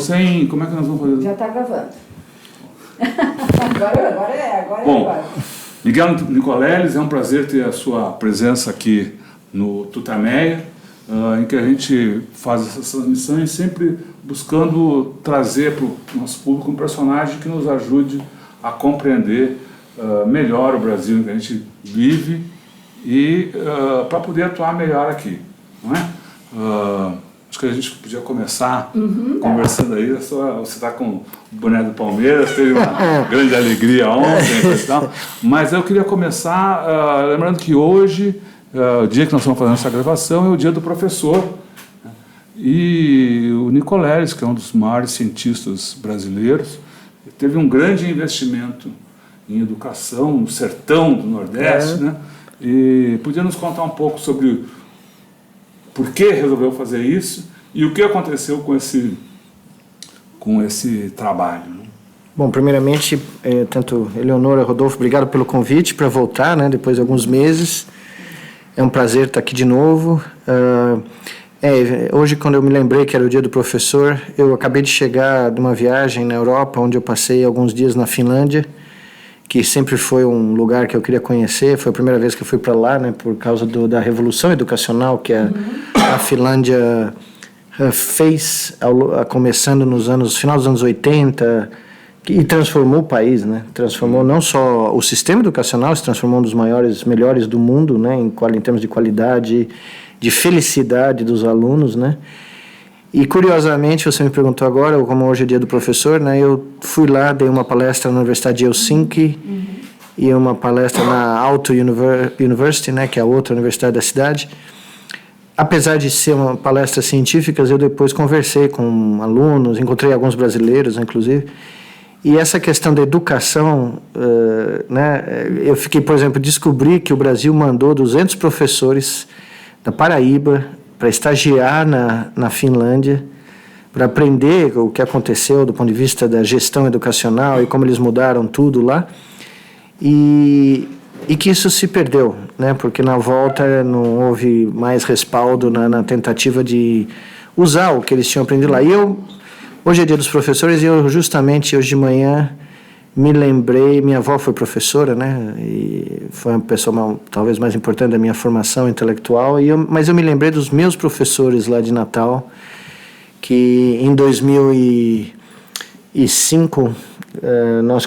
sem... Como é que nós vamos fazer? Já está gravando. Agora Bom, é. Miguel Nicoleles, é um prazer ter a sua presença aqui no Tutameia, em que a gente faz essas transmissões sempre buscando trazer para o nosso público um personagem que nos ajude a compreender melhor o Brasil em que a gente vive e para poder atuar melhor aqui, não é? Acho que a gente podia começar conversando aí. Você está com o boné do Palmeiras, teve uma grande alegria ontem e tal, mas eu queria começar lembrando que hoje, o dia que nós estamos fazendo essa gravação, é o dia do professor, né? E o Nicoleles, que é um dos maiores cientistas brasileiros, teve um grande investimento em educação no sertão do Nordeste, né? E podia nos contar um pouco sobre por que resolveu fazer isso e o que aconteceu com esse trabalho, né? Bom, primeiramente, tanto Eleonora, Rodolfo, obrigado pelo convite para voltar, né, depois de alguns meses. É um prazer estar aqui de novo. Hoje, quando eu me lembrei que era o dia do professor, eu acabei de chegar de uma viagem na Europa, onde eu passei alguns dias na Finlândia, que sempre foi um lugar que eu queria conhecer. Foi a primeira vez que eu fui para lá, né, por causa da revolução educacional que a Finlândia fez, começando no final dos anos 80, e transformou o país, né? Transformou não só o sistema educacional, se transformou um dos melhores do mundo, né, em termos de qualidade, de felicidade dos alunos, né? E, curiosamente, você me perguntou agora, como hoje é dia do professor, né, eu fui lá, dei uma palestra na Universidade de Helsinki e uma palestra na Aalto University, né, que é a outra universidade da cidade. Apesar de ser uma palestra científica, eu depois conversei com alunos, encontrei alguns brasileiros, inclusive, e essa questão da educação, né, eu fiquei, por exemplo, descobri que o Brasil mandou 200 professores da Paraíba para estagiar na Finlândia, para aprender o que aconteceu do ponto de vista da gestão educacional e como eles mudaram tudo lá, e que isso se perdeu, né, porque na volta não houve mais respaldo na tentativa de usar o que eles tinham aprendido lá. E hoje é dia dos professores e eu justamente hoje de manhã me lembrei, minha avó foi professora, né, e foi uma pessoa talvez mais importante da minha formação intelectual, mas eu me lembrei dos meus professores lá de Natal, que em 2005 nós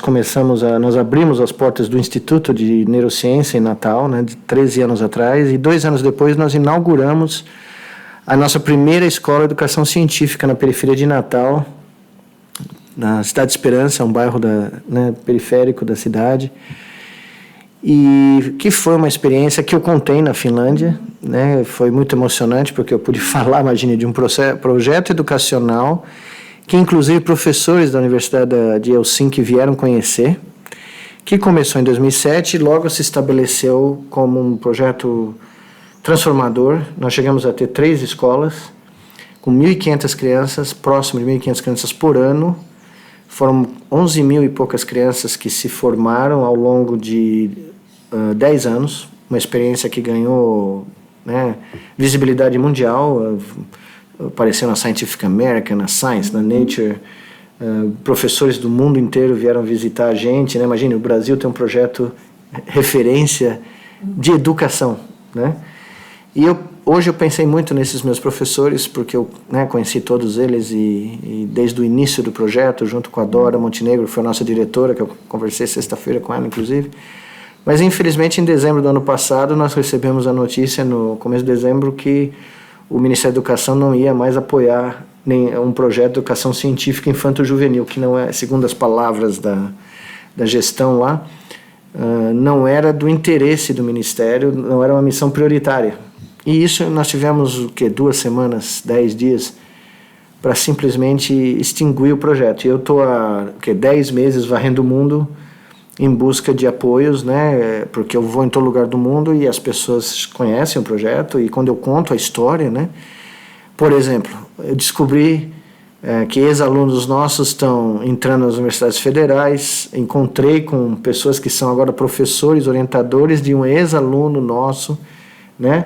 abrimos as portas do Instituto de Neurociência em Natal, né, de 13 anos atrás, e 2 anos depois nós inauguramos a nossa primeira escola de educação científica na periferia de Natal, na Cidade de Esperança, um bairro periférico da cidade, e que foi uma experiência que eu contei na Finlândia, né? Foi muito emocionante, porque eu pude falar, imagine, de um projeto educacional que inclusive professores da Universidade de Helsinki vieram conhecer, que começou em 2007 e logo se estabeleceu como um projeto transformador. Nós chegamos a ter 3 escolas, com 1.500 crianças, próximo de 1.500 crianças por ano. Foram 11 mil e poucas crianças que se formaram ao longo de 10 anos, uma experiência que ganhou, né, visibilidade mundial, apareceu na Scientific American, na Science, na Nature, professores do mundo inteiro vieram visitar a gente, né? Imagine, o Brasil tem um projeto referência de educação, né? E hoje eu pensei muito nesses meus professores, porque eu, né, conheci todos eles e desde o início do projeto, junto com a Dora Montenegro, que foi a nossa diretora, que eu conversei sexta-feira com ela, inclusive. Mas, infelizmente, em dezembro do ano passado, nós recebemos a notícia, no começo de dezembro, que o Ministério da Educação não ia mais apoiar um projeto de educação científica infanto-juvenil, que não é, segundo as palavras da gestão lá, não era do interesse do Ministério, não era uma missão prioritária. E isso nós tivemos, 2 semanas, 10 dias, para simplesmente extinguir o projeto. E eu estou há 10 meses varrendo o mundo em busca de apoios, né, porque eu vou em todo lugar do mundo e as pessoas conhecem o projeto, e quando eu conto a história, né, por exemplo, eu descobri que ex-alunos nossos estão entrando nas universidades federais, encontrei com pessoas que são agora professores, orientadores de um ex-aluno nosso, né,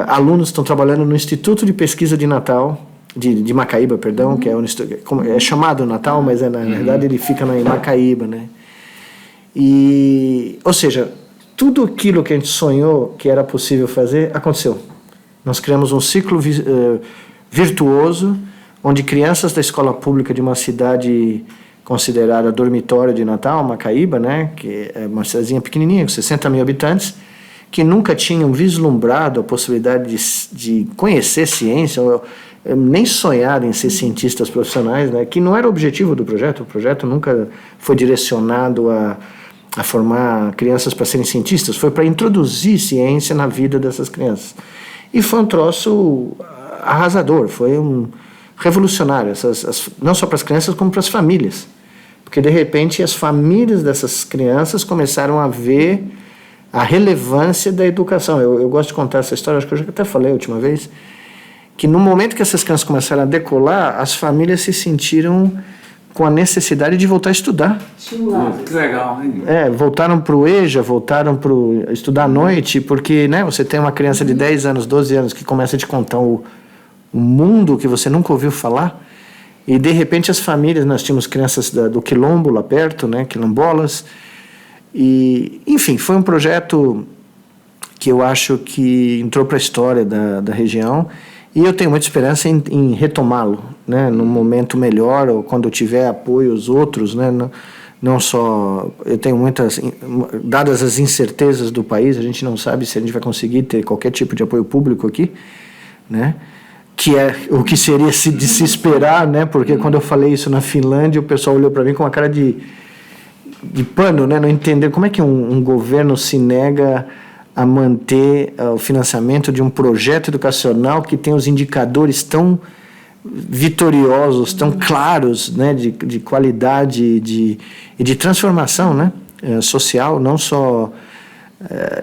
alunos estão trabalhando no Instituto de Pesquisa de Natal, de Macaíba, perdão, que é chamado Natal, mas na verdade ele fica em Macaíba, né? Ou seja, tudo aquilo que a gente sonhou que era possível fazer, aconteceu. Nós criamos um ciclo virtuoso, onde crianças da escola pública de uma cidade considerada dormitório de Natal, Macaíba, né, que é uma cidadezinha pequenininha, com 60 mil habitantes, que nunca tinham vislumbrado a possibilidade de conhecer ciência, ou nem sonhado em ser cientistas profissionais, né, que não era o objetivo do projeto. O projeto nunca foi direcionado a formar crianças para serem cientistas, foi para introduzir ciência na vida dessas crianças. E foi um troço arrasador, foi revolucionário, não só para as crianças, como para as famílias. Porque, de repente, as famílias dessas crianças começaram a ver a relevância da educação. Eu gosto de contar essa história, acho que eu já até falei a última vez, que no momento que essas crianças começaram a decolar, as famílias se sentiram com a necessidade de voltar a estudar. Que legal, hein? Voltaram para o EJA, voltaram para estudar à noite, porque, né, você tem uma criança de 10 anos, 12 anos, que começa a te contar o mundo que você nunca ouviu falar, e de repente as famílias, nós tínhamos crianças do Quilombo lá perto, né, quilombolas, e enfim, foi um projeto que eu acho que entrou para a história da região, e eu tenho muita esperança em retomá-lo, né, num momento melhor, ou quando eu tiver apoio aos outros, né, não só, eu tenho dadas as incertezas do país, a gente não sabe se a gente vai conseguir ter qualquer tipo de apoio público aqui, né, que é o que seria de se esperar, né, porque quando eu falei isso na Finlândia, o pessoal olhou para mim com uma cara de pano, né, não entender como é que um governo se nega a manter o financiamento de um projeto educacional que tem os indicadores tão vitoriosos, tão claros, né, de qualidade e de transformação, né, social, não só...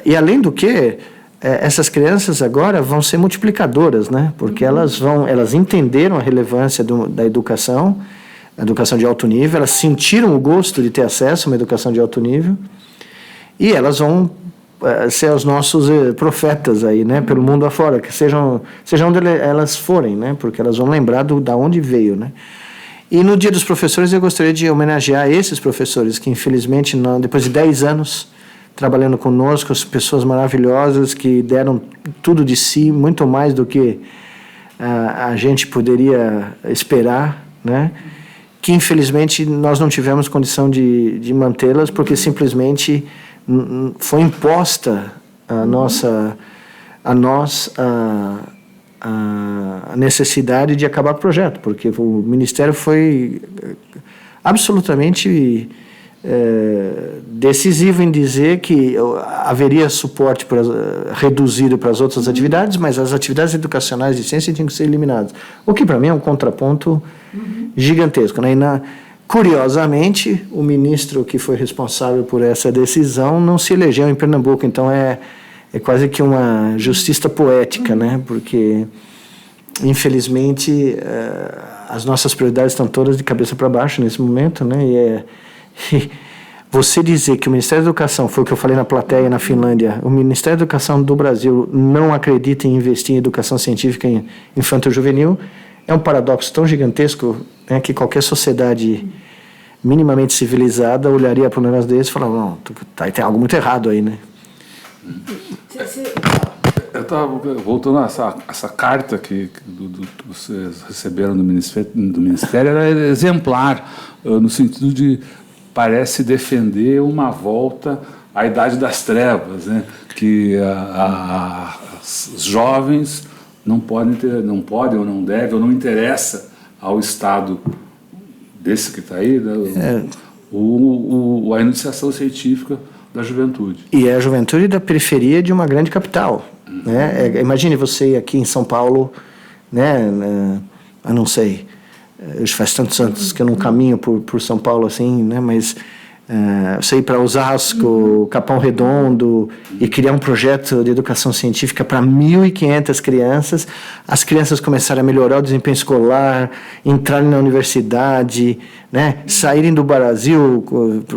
E além do que, essas crianças agora vão ser multiplicadoras, né, porque elas entenderam a relevância da educação, a educação de alto nível, elas sentiram o gosto de ter acesso a uma educação de alto nível, e elas vão ser os nossos profetas aí, né, pelo mundo afora, que sejam onde elas forem, né, porque elas vão lembrar da onde veio, né. E no Dia dos Professores eu gostaria de homenagear esses professores que infelizmente depois de 10 anos trabalhando conosco, as pessoas maravilhosas que deram tudo de si, muito mais do que a gente poderia esperar, né, que infelizmente nós não tivemos condição de mantê-las porque simplesmente foi imposta a nós a necessidade de acabar com o projeto, porque o Ministério foi absolutamente decisivo em dizer que haveria suporte reduzido para as outras atividades, mas as atividades educacionais de ciência tinham que ser eliminadas. O que para mim é um contraponto gigantesco, né? Curiosamente, o ministro que foi responsável por essa decisão não se elegeu em Pernambuco, então é quase que uma justiça poética, né? Porque, infelizmente, as nossas prioridades estão todas de cabeça para baixo nesse momento, né? E você dizer que o Ministério da Educação, foi o que eu falei na plateia na Finlândia, o Ministério da Educação do Brasil não acredita em investir em educação científica infanto-juvenil, é um paradoxo tão gigantesco, né, que qualquer sociedade minimamente civilizada olharia para um negócio desse e falaria, não, tem algo muito errado aí, né? Eu estava voltando a essa carta que vocês receberam do Ministério, era exemplar, no sentido de parece defender uma volta à Idade das Trevas, né? Que os jovens não podem ou não devem ou não interessa ao Estado desse que está aí, né? A iniciação científica da juventude. E é a juventude da periferia de uma grande capital, né? Imagine você aqui em São Paulo, né? Eu não sei, faz tantos anos que eu não caminho por São Paulo assim, né? Mas você ir para Osasco, Capão Redondo e criar um projeto de educação científica para 1.500 crianças, as crianças começarem a melhorar o desempenho escolar, entrarem na universidade, né, saírem do Brasil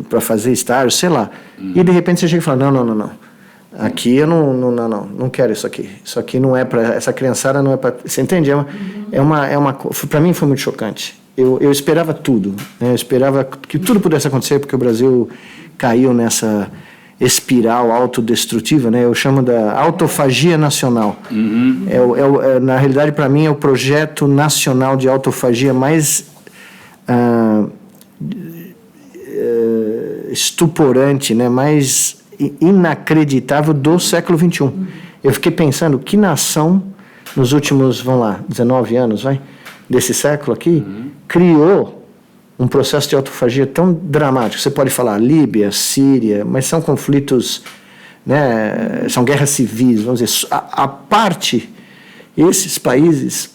para fazer estágio, sei lá. E de repente você chega e fala, não. Aqui eu não quero isso aqui. Isso aqui não é para... Essa criançada não é para... Você entende? Para mim foi muito chocante. Eu esperava tudo, né? Eu esperava que tudo pudesse acontecer, porque o Brasil caiu nessa espiral autodestrutiva, né? Eu chamo da autofagia nacional. Na realidade, para mim, é o projeto nacional de autofagia mais estuporante, né? Mais inacreditável do século XXI. Eu fiquei pensando, que nação, nos últimos, 19 anos, desse século aqui, criou um processo de autofagia tão dramático? Você pode falar Líbia, Síria, mas são conflitos, né, são guerras civis, vamos dizer, a parte, esses países,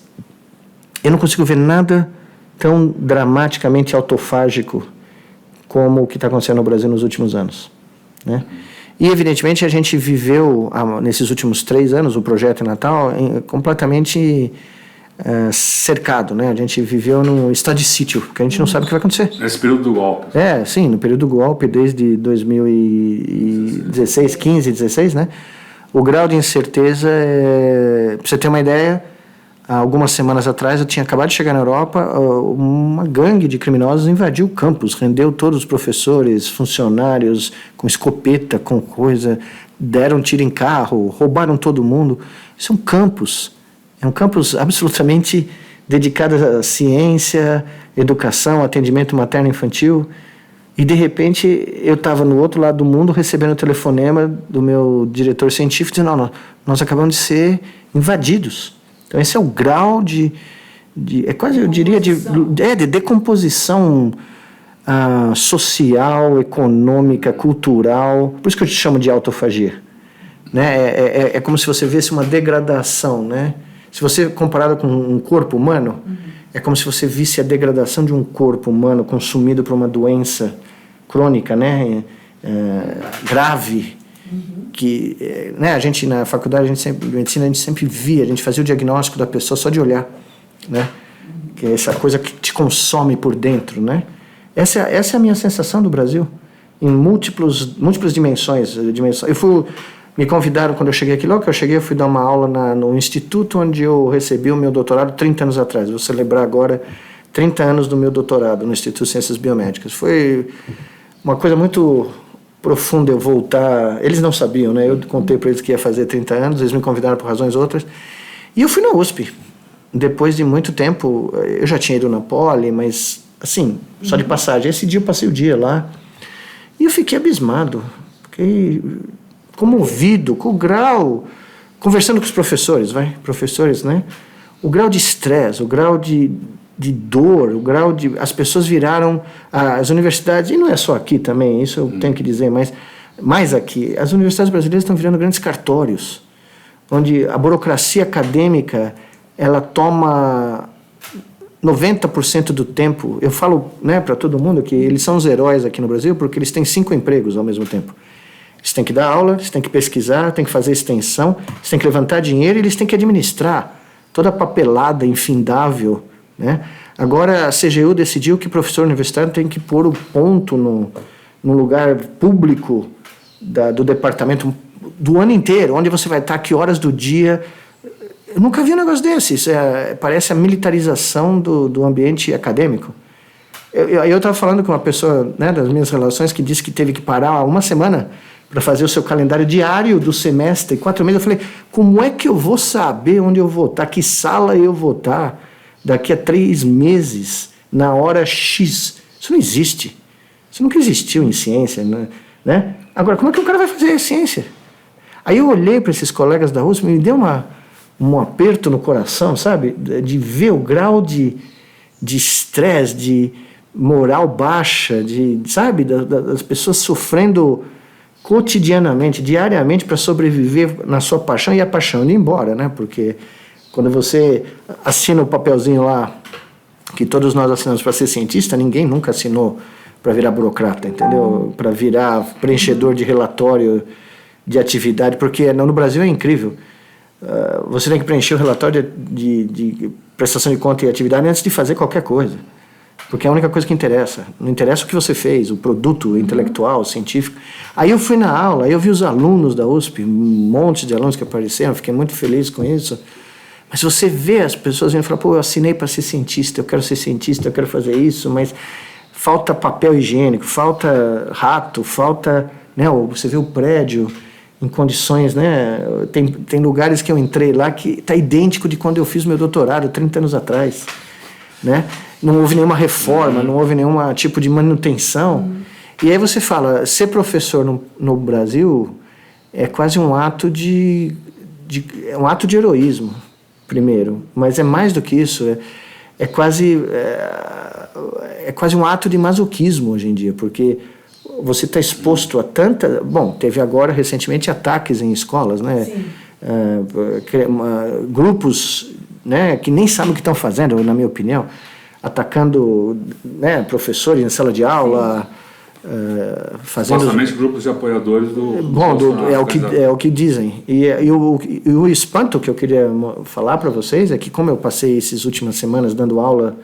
eu não consigo ver nada tão dramaticamente autofágico como o que está acontecendo no Brasil nos últimos anos, né? E, evidentemente, a gente viveu, nesses últimos 3 anos, o projeto Natal, completamente cercado, né? A gente viveu num estado de sítio, porque a gente não sabe o que vai acontecer. Nesse período do golpe. Sim, no período do golpe, desde 2016, 15, 16, né? O grau de incerteza, para você ter uma ideia, há algumas semanas atrás, eu tinha acabado de chegar na Europa, uma gangue de criminosos invadiu o campus, rendeu todos os professores, funcionários, com escopeta, com coisa, deram tiro em carro, roubaram todo mundo. Isso é um campus absolutamente dedicado à ciência, educação, atendimento materno-infantil, e de repente eu estava no outro lado do mundo recebendo o telefonema do meu diretor científico dizendo, não, nós acabamos de ser invadidos. Então esse é o grau de é quase, eu diria, de decomposição social, econômica, cultural. Por isso que eu te chamo de autofagia, né? É como se você visse uma degradação, né? Se você comparado com um corpo humano, é como se você visse a degradação de um corpo humano consumido por uma doença crônica, né? Grave. Que, né, a gente na faculdade, de medicina, a gente sempre via, a gente fazia o diagnóstico da pessoa só de olhar, né? Que é essa coisa que te consome por dentro, né? Essa é a minha sensação do Brasil, em múltiplas dimensões. Me convidaram quando eu cheguei aqui, logo que eu cheguei, eu fui dar uma aula no instituto onde eu recebi o meu doutorado 30 anos atrás. Vou celebrar agora 30 anos do meu doutorado no Instituto de Ciências Biomédicas. Foi uma coisa muito profunda eu voltar. Eles não sabiam, né? Eu contei para eles que ia fazer 30 anos, eles me convidaram por razões outras. E eu fui na USP. Depois de muito tempo, eu já tinha ido na Poli, mas, assim, só de passagem. Esse dia eu passei o dia lá e eu fiquei abismado. Fiquei comovido com o grau, conversando com os professores, né? O grau de estresse, o grau de dor, o grau de... As pessoas viraram as universidades, e não é só aqui também, isso eu tenho que dizer, mas mais aqui, as universidades brasileiras estão virando grandes cartórios, onde a burocracia acadêmica, ela toma 90% do tempo. Eu falo, né, para todo mundo que eles são os heróis aqui no Brasil, porque eles têm 5 empregos ao mesmo tempo. Eles têm que dar aula, eles têm que pesquisar, têm que fazer extensão, eles têm que levantar dinheiro e eles têm que administrar toda a papelada infindável, né? Agora a CGU decidiu que o professor universitário tem que pôr o ponto no lugar público do departamento do ano inteiro, onde você vai estar, que horas do dia. Eu nunca vi um negócio desse. Isso parece a militarização do ambiente acadêmico. Eu estava falando com uma pessoa, né, das minhas relações, que disse que teve que parar uma semana para fazer o seu calendário diário do semestre, 4 meses. Eu falei, como é que eu vou saber onde eu vou estar, que sala eu vou estar daqui a 3 meses, na hora X? Isso não existe. Isso nunca existiu em ciência, né? Agora, como é que o cara vai fazer ciência? Aí eu olhei para esses colegas da USP e me deu um aperto no coração, sabe? De ver o grau de estresse, de moral baixa, sabe? Das pessoas sofrendo cotidianamente, diariamente, para sobreviver na sua paixão, e a paixão indo embora, né? Porque quando você assina o papelzinho lá, que todos nós assinamos para ser cientista, ninguém nunca assinou para virar burocrata, entendeu? Para virar preenchedor de relatório de atividade, porque no Brasil é incrível. Você tem que preencher o relatório de prestação de conta e atividade antes de fazer qualquer coisa. porque é a única coisa que interessa. Não interessa o que você fez, o produto intelectual, científico. Aí eu fui na aula, aí eu vi os alunos da USP, um monte de alunos que apareceram, fiquei muito feliz com isso. Mas você vê as pessoas vindo e falam, eu assinei para ser cientista, eu quero ser cientista, eu quero fazer isso, mas falta papel higiênico, falta rato, falta... Né, você vê o prédio em condições, né? Tem lugares que eu entrei lá que está idêntico de quando eu fiz meu doutorado, 30 anos atrás, né? Não houve nenhuma reforma, não houve nenhum tipo de manutenção. E aí você fala, ser professor no Brasil é quase um ato é um ato de heroísmo, primeiro. Mas é mais do que isso, é quase um ato de masoquismo hoje em dia, porque você está exposto a tanta... Bom, teve agora, recentemente, ataques em escolas, né? Grupos, né, que nem sabem o que estão fazendo, na minha opinião, atacando, né, professores em sala de aula, fazendo... Supostamente grupos de apoiadores do... Bom, é o que dizem. E o espanto que eu queria falar para vocês é que, como eu passei essas últimas semanas dando aula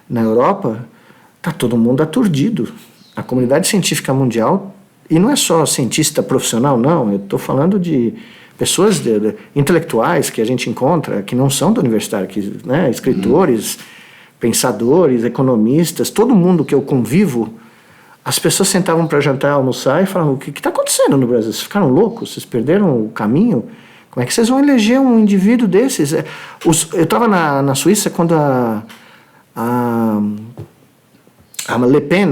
na Europa, está todo mundo aturdido. A comunidade científica mundial, e não é só cientista profissional, não, eu estou falando de pessoas intelectuais que a gente encontra, que não são da universidade, né, escritores, pensadores, economistas, todo mundo que eu convivo, as pessoas sentavam para jantar, almoçar e falavam, o que está acontecendo no Brasil? Vocês ficaram loucos? Vocês perderam o caminho? Como é que vocês vão eleger um indivíduo desses? Eu estava na Suíça quando a Le Pen,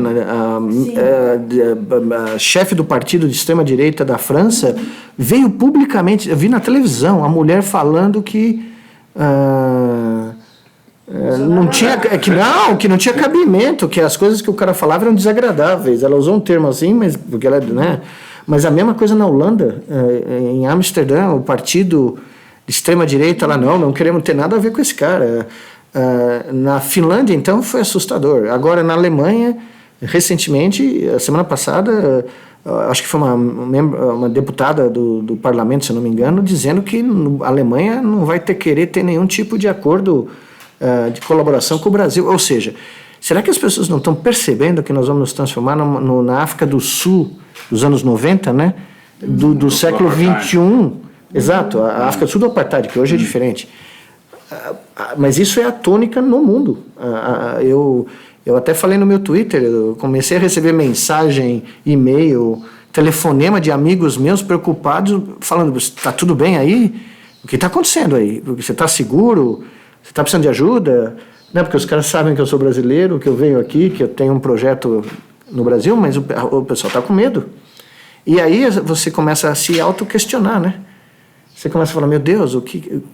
a chefe do partido de extrema-direita da França, veio publicamente, eu vi na televisão, a mulher falando que que não tinha cabimento, que as coisas que o cara falava eram desagradáveis. Ela usou um termo assim, mas porque ela, né? Mas a mesma coisa na Holanda, em Amsterdã, o partido de extrema-direita lá, não queremos ter nada a ver com esse cara. Na Finlândia, então, foi assustador. Agora, na Alemanha, recentemente, a semana passada, acho que foi uma deputada do parlamento, se não me engano, dizendo que a Alemanha não vai querer ter nenhum tipo de acordo de colaboração com o Brasil. Ou seja, será que as pessoas não estão percebendo que nós vamos nos transformar na África do Sul dos anos 90, né? Do século XXI? Exato, a África do Sul do apartheid, que hoje é diferente. Mas isso é a tônica no mundo. Eu até falei no meu Twitter, eu comecei a receber mensagem, e-mail, telefonema de amigos meus preocupados, falando, está tudo bem aí? O que está acontecendo aí? Você está seguro? Você está precisando de ajuda? Não, porque os caras sabem que eu sou brasileiro, que eu venho aqui, que eu tenho um projeto no Brasil, mas o pessoal está com medo. E aí você começa a se auto-questionar, né? Você começa a falar, meu Deus,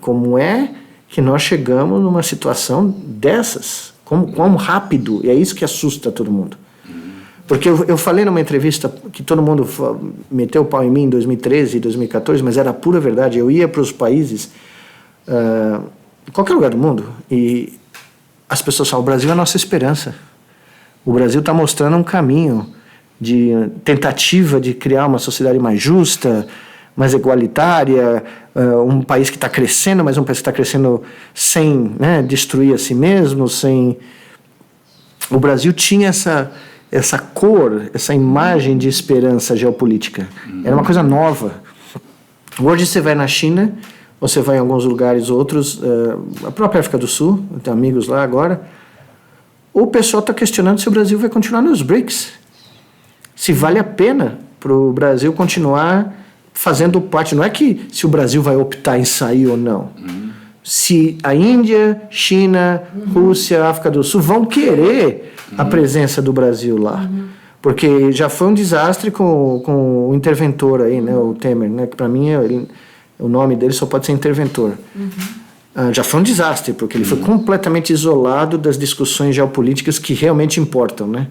como é que nós chegamos numa situação dessas? Como rápido? E é isso que assusta todo mundo. Porque eu falei numa entrevista que todo mundo meteu o pau em mim em 2013 e 2014, mas era a pura verdade. Eu ia para os países, qualquer lugar do mundo, e as pessoas falam, o Brasil é a nossa esperança. O Brasil está mostrando um caminho de tentativa de criar uma sociedade mais justa, mais igualitária, um país que está crescendo, mas um país que está crescendo sem, né, destruir a si mesmo, sem... O Brasil tinha essa cor, essa imagem de esperança geopolítica. Era uma coisa nova. Hoje você vai na China, você vai em alguns lugares outros, a própria África do Sul, eu tenho amigos lá agora, o pessoal está questionando se o Brasil vai continuar nos BRICS. Se vale a pena para o Brasil continuar fazendo parte, não é que se o Brasil vai optar em sair ou não. Se a Índia, China, Rússia, África do Sul vão querer a presença do Brasil lá. Porque já foi um desastre com o interventor aí, né, o Temer, né, que para mim o nome dele só pode ser interventor. Já foi um desastre, porque ele foi completamente isolado das discussões geopolíticas que realmente importam, né?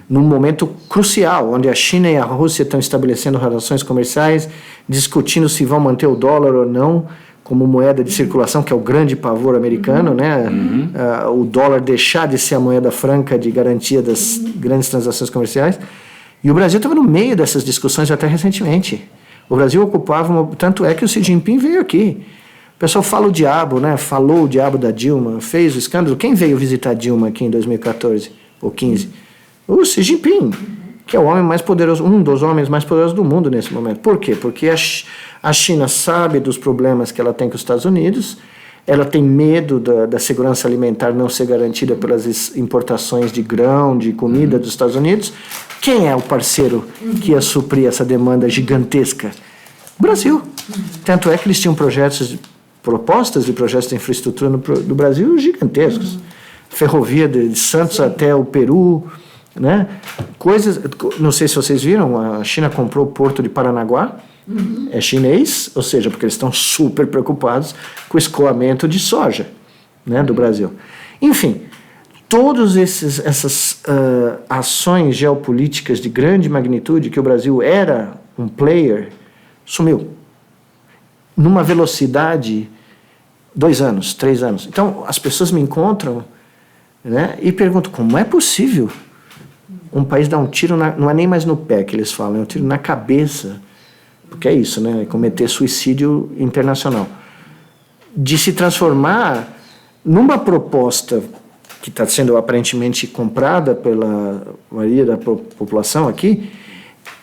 Num momento crucial, onde a China e a Rússia estão estabelecendo relações comerciais, discutindo se vão manter o dólar ou não como moeda de circulação, que é o grande pavor americano, né? O dólar deixar de ser a moeda franca de garantia das grandes transações comerciais. E o Brasil estava no meio dessas discussões até recentemente. O Brasil ocupava tanto é que o Xi Jinping veio aqui. O pessoal fala o diabo, né? Falou o diabo da Dilma, fez o escândalo. Quem veio visitar Dilma aqui em 2014? ou 15. O Xi Jinping, que é o homem mais poderoso, um dos homens mais poderosos do mundo nesse momento. Por quê? Porque a China sabe dos problemas que ela tem com os Estados Unidos, ela tem medo da segurança alimentar não ser garantida pelas importações de grão, de comida dos Estados Unidos. Quem é o parceiro que ia suprir essa demanda gigantesca? O Brasil. Tanto é que eles tinham propostas de projetos de infraestrutura do Brasil gigantescos. Ferrovia de Santos até o Peru, né? Coisas, não sei se vocês viram, a China comprou o porto de Paranaguá, é chinês, ou seja, porque eles estão super preocupados com o escoamento de soja, né, do Brasil. Enfim, todas essas ações geopolíticas de grande magnitude, que o Brasil era um player, sumiu. Numa velocidade, 2 anos, 3 anos. Então, as pessoas me encontram, né, e perguntam, como é possível um país dar um tiro, não é nem mais no pé que eles falam, é um tiro na cabeça, porque é isso, né, é cometer suicídio internacional, de se transformar numa proposta que está sendo aparentemente comprada pela maioria da população aqui.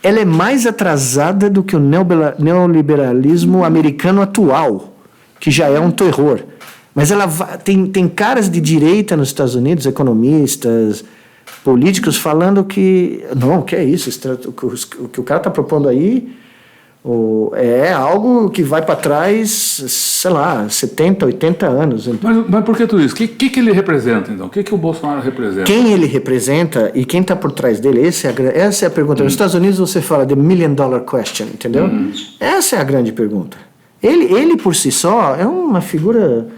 Ela é mais atrasada do que o neoliberalismo americano atual, que já é um terror. Mas ela tem caras de direita nos Estados Unidos, economistas, políticos, falando que não, que é isso, o que o cara está propondo aí é algo que vai para trás, sei lá, 70, 80 anos. Mas por que tudo isso? O que ele representa, então? O que o Bolsonaro representa? Quem ele representa e quem está por trás dele, essa é a pergunta. Nos Estados Unidos você fala the $1 million question, entendeu? Essa é a grande pergunta. Ele por si só é uma figura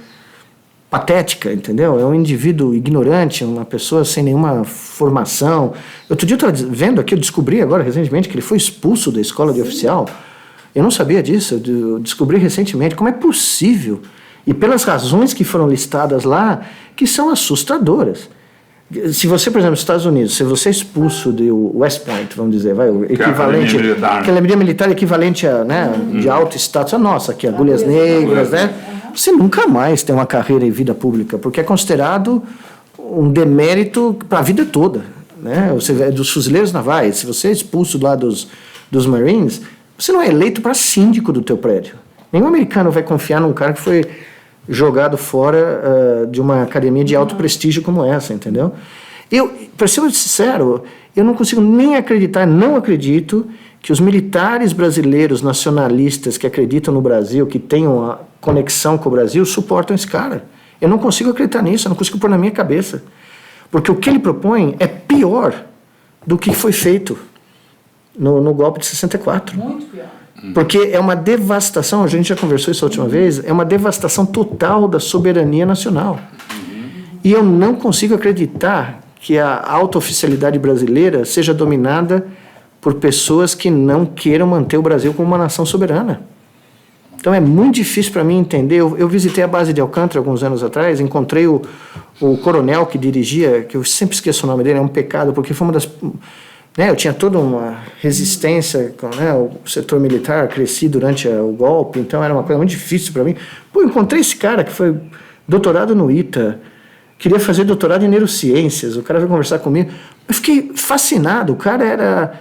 patética, entendeu? É um indivíduo ignorante, uma pessoa sem nenhuma formação. Outro dia eu estava vendo aqui, eu descobri agora recentemente que ele foi expulso da escola de oficial. Eu não sabia disso, eu descobri recentemente. Como é possível? E pelas razões que foram listadas lá, que são assustadoras. Se você, por exemplo, nos Estados Unidos, se você é expulso do West Point, vamos dizer, o equivalente, aquela academia militar equivalente a, né, de alto status, a nossa aqui, agulhas negras, né? Você nunca mais tem uma carreira em vida pública, porque é considerado um demérito para a vida toda, né? Você é dos fuzileiros navais, se você é expulso lá dos Marines, você não é eleito para síndico do teu prédio. Nenhum americano vai confiar num cara que foi jogado fora de uma academia de alto prestígio como essa, entendeu? Para ser sincero, eu não consigo nem acreditar, não acredito que os militares brasileiros nacionalistas que acreditam no Brasil, que têm uma conexão com o Brasil, suportam esse cara. Eu não consigo acreditar nisso, eu não consigo pôr na minha cabeça. Porque o que ele propõe é pior do que foi feito no golpe de 64. Muito pior. Porque é uma devastação, a gente já conversou isso a última vez, é uma devastação total da soberania nacional. E eu não consigo acreditar que a alta-oficialidade brasileira seja dominada por pessoas que não queiram manter o Brasil como uma nação soberana. Então é muito difícil para mim entender. Eu visitei a base de Alcântara alguns anos atrás, encontrei o coronel que dirigia, que eu sempre esqueço o nome dele, é um pecado, porque foi uma das... Né, eu tinha toda uma resistência com, né, o setor militar, cresci durante o golpe, então era uma coisa muito difícil para mim. Pô, encontrei esse cara que foi doutorado no ITA, queria fazer doutorado em neurociências, o cara veio conversar comigo. Eu fiquei fascinado, o cara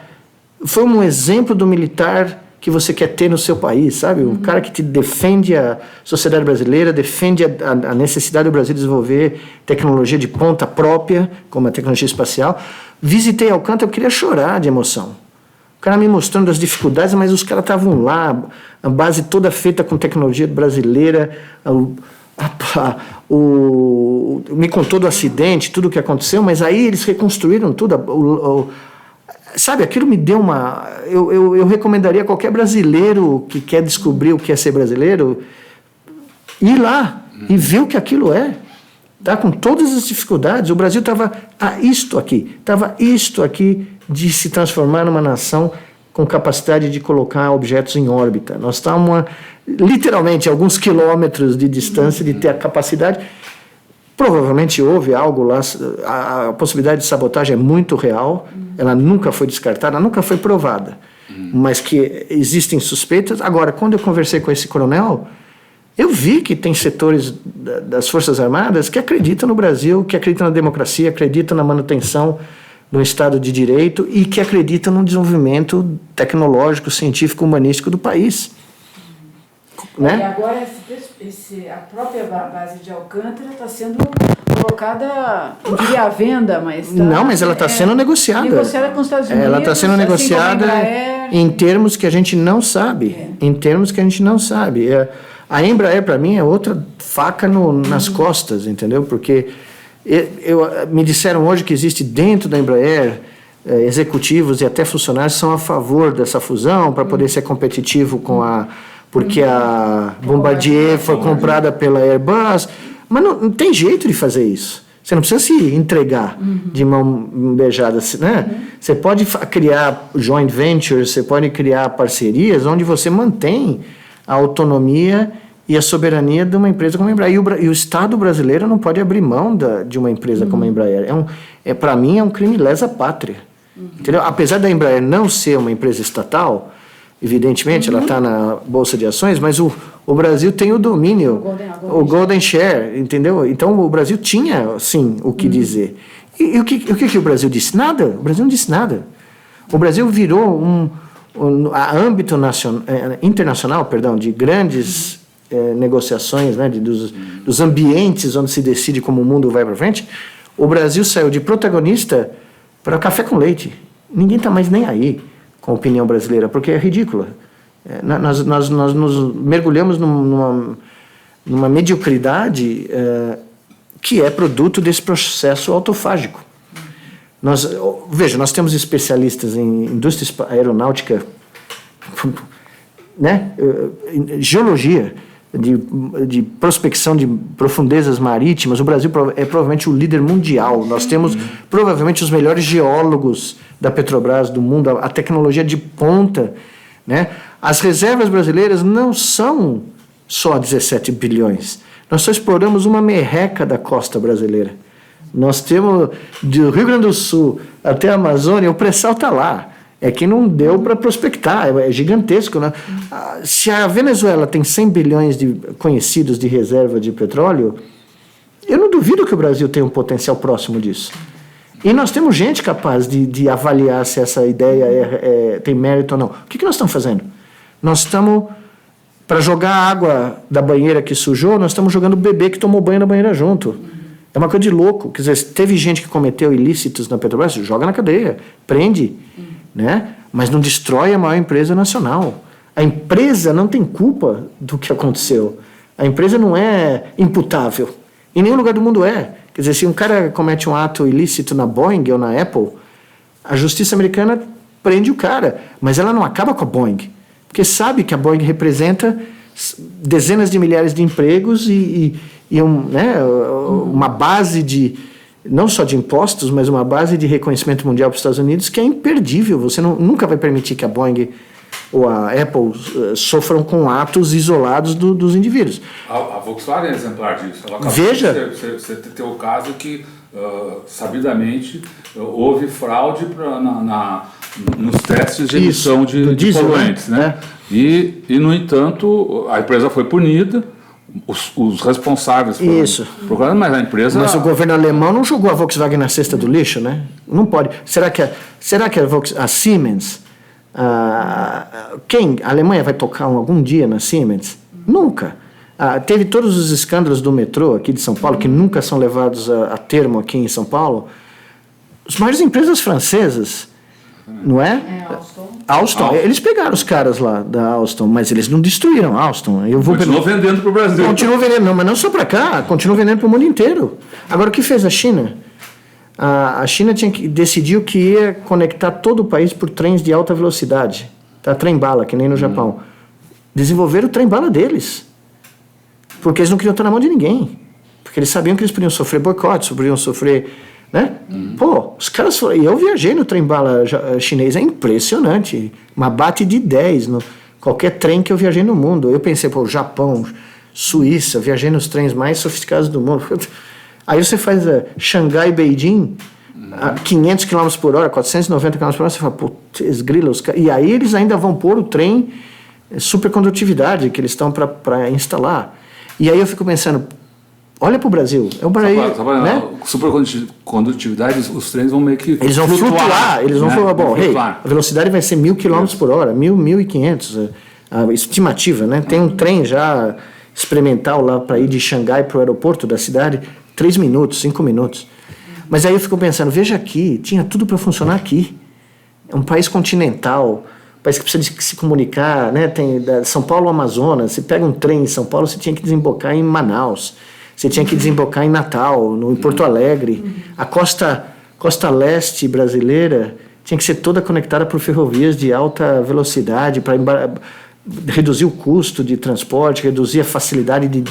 foi um exemplo do militar que você quer ter no seu país, sabe? Um cara que te defende a sociedade brasileira, defende a necessidade do Brasil desenvolver tecnologia de ponta própria, como a tecnologia espacial. Visitei Alcântara, eu queria chorar de emoção. O cara me mostrando as dificuldades, mas os caras estavam lá, a base toda feita com tecnologia brasileira, me contou do acidente, tudo o que aconteceu, mas aí eles reconstruíram tudo. Sabe, aquilo me deu uma... Eu recomendaria a qualquer brasileiro que quer descobrir o que é ser brasileiro, ir lá e ver o que aquilo é. Tá? Com todas as dificuldades, o Brasil estava isto aqui de se transformar numa nação com capacidade de colocar objetos em órbita. Nós estávamos, literalmente, a alguns quilômetros de distância de ter a capacidade. Provavelmente houve algo lá, a possibilidade de sabotagem é muito real, ela nunca foi descartada, nunca foi provada, mas que existem suspeitas. Agora, quando eu conversei com esse coronel, Eu vi que tem setores das Forças Armadas que acreditam no Brasil, que acreditam na democracia, acreditam na manutenção do Estado de Direito e que acreditam no desenvolvimento tecnológico, científico, humanístico do país. Né? E agora a própria base de Alcântara está sendo colocada, não diria à venda, mas... Não, mas ela está sendo negociada. Negociada com os Estados Unidos. Ela está sendo assim negociada em termos que a gente não sabe. Em termos que a gente não sabe. A Embraer, para mim, é outra faca nas costas, entendeu? Porque me disseram hoje que existe dentro da Embraer executivos e até funcionários que são a favor dessa fusão para poder ser competitivo com porque a Bombardier foi comprada pela Airbus, mas não tem jeito de fazer isso. Você não precisa se entregar de mão beijada, né? Você pode criar joint ventures, você pode criar parcerias onde você mantém a autonomia e a soberania de uma empresa como a Embraer. E o Estado brasileiro não pode abrir mão de uma empresa como a Embraer. Para mim, é um crime lesa pátria. Entendeu? Apesar da Embraer não ser uma empresa estatal, evidentemente, ela está na Bolsa de Ações, mas o Brasil tem o domínio, o Golden Share, entendeu? Então, o Brasil tinha, sim, o que dizer. E o que o Brasil disse? Nada. O Brasil não disse nada. O Brasil virou a âmbito internacional, de grandes negociações, né, dos ambientes onde se decide como o mundo vai para frente. O Brasil saiu de protagonista para café com leite. Ninguém está mais nem aí com a opinião brasileira, porque é ridícula. Nós nos mergulhamos numa mediocridade que é produto desse processo autofágico. Veja, nós temos especialistas em indústria aeronáutica, né, geologia, de prospecção de profundezas marítimas. O Brasil é provavelmente o líder mundial. Nós temos provavelmente os melhores geólogos da Petrobras do mundo, a tecnologia de ponta, né? As reservas brasileiras não são só 17 bilhões. Nós só exploramos uma merreca da costa brasileira. Nós temos, do Rio Grande do Sul até a Amazônia, o pré-sal está lá. É que não deu para prospectar, é gigantesco, né? Se a Venezuela tem 100 bilhões conhecidos de reserva de petróleo, eu não duvido que o Brasil tenha um potencial próximo disso. E nós temos gente capaz de avaliar se essa ideia tem mérito ou não. O que nós estamos fazendo? Nós estamos, para jogar a água da banheira que sujou, nós estamos jogando o bebê que tomou banho na banheira junto. É uma coisa de louco. Quer dizer, teve gente que cometeu ilícitos na Petrobras, joga na cadeia, prende, né? Mas não destrói a maior empresa nacional. A empresa não tem culpa do que aconteceu. A empresa não é imputável. Em nenhum lugar do mundo é. Quer dizer, se um cara comete um ato ilícito na Boeing ou na Apple, a justiça americana prende o cara, mas ela não acaba com a Boeing, porque sabe que a Boeing representa dezenas de milhares de empregos e uma base não só de impostos, mas uma base de reconhecimento mundial para os Estados Unidos que é imperdível. Você nunca vai permitir que a Boeing ou a Apple sofram com atos isolados dos indivíduos. A Volkswagen é exemplar disso. Ela acabou Veja. Você ter o caso que, sabidamente, houve fraude nos testes de emissão de poluentes. Né? E, no entanto, a empresa foi punida, os responsáveis foram, mas a empresa... Mas o governo alemão não jogou a Volkswagen na cesta do lixo, né? Não pode. Será que a Siemens... A Alemanha vai tocar algum dia na Siemens? Nunca. Teve todos os escândalos do metrô aqui de São Paulo, que nunca são levados a termo aqui em São Paulo. As maiores empresas francesas, não é? Alstom. Eles pegaram os caras lá da Alstom, mas eles não destruíram a Alstom. Continuam vendendo para o Brasil. Continuam vendendo, mas não só para cá, continuam vendendo para o mundo inteiro. Agora, o que fez a China? A China decidiu que ia conectar todo o país por trens de alta velocidade. Trem-bala, que nem no Japão. Desenvolveram o trem-bala deles. Porque eles não queriam estar na mão de ninguém. Porque eles sabiam que eles podiam sofrer boicotes, podiam sofrer... Né? Os caras foram... E eu viajei no trem-bala chinês, é impressionante. Uma bate de 10 no qualquer trem que eu viajei no mundo. Eu pensei, Japão, Suíça, viajei nos trens mais sofisticados do mundo. Aí você faz Xangai, Beijing, 500 km por hora, 490 km por hora, você fala, putz, grila, e aí eles ainda vão pôr o trem supercondutividade que eles estão para instalar. E aí eu fico pensando, olha para o Brasil. É o Brasil, né? Supercondutividade, os trens vão meio que eles vão flutuar, eles vão flutuar. Bom, a velocidade vai ser 1.000 km por hora, 1.500, a estimativa, né? Tem um trem já experimental lá para ir de Xangai para o aeroporto da cidade, 3 minutos, 5 minutos. Mas aí eu fico pensando, veja aqui, tinha tudo para funcionar aqui. É um país continental, um país que precisa de se comunicar, né? Tem da São Paulo ao Amazonas, você pega um trem em São Paulo, você tinha que desembocar em Manaus, você tinha que desembocar em Natal, em Porto Alegre. A costa leste brasileira tinha que ser toda conectada por ferrovias de alta velocidade para reduzir o custo de transporte, reduzir a facilidade de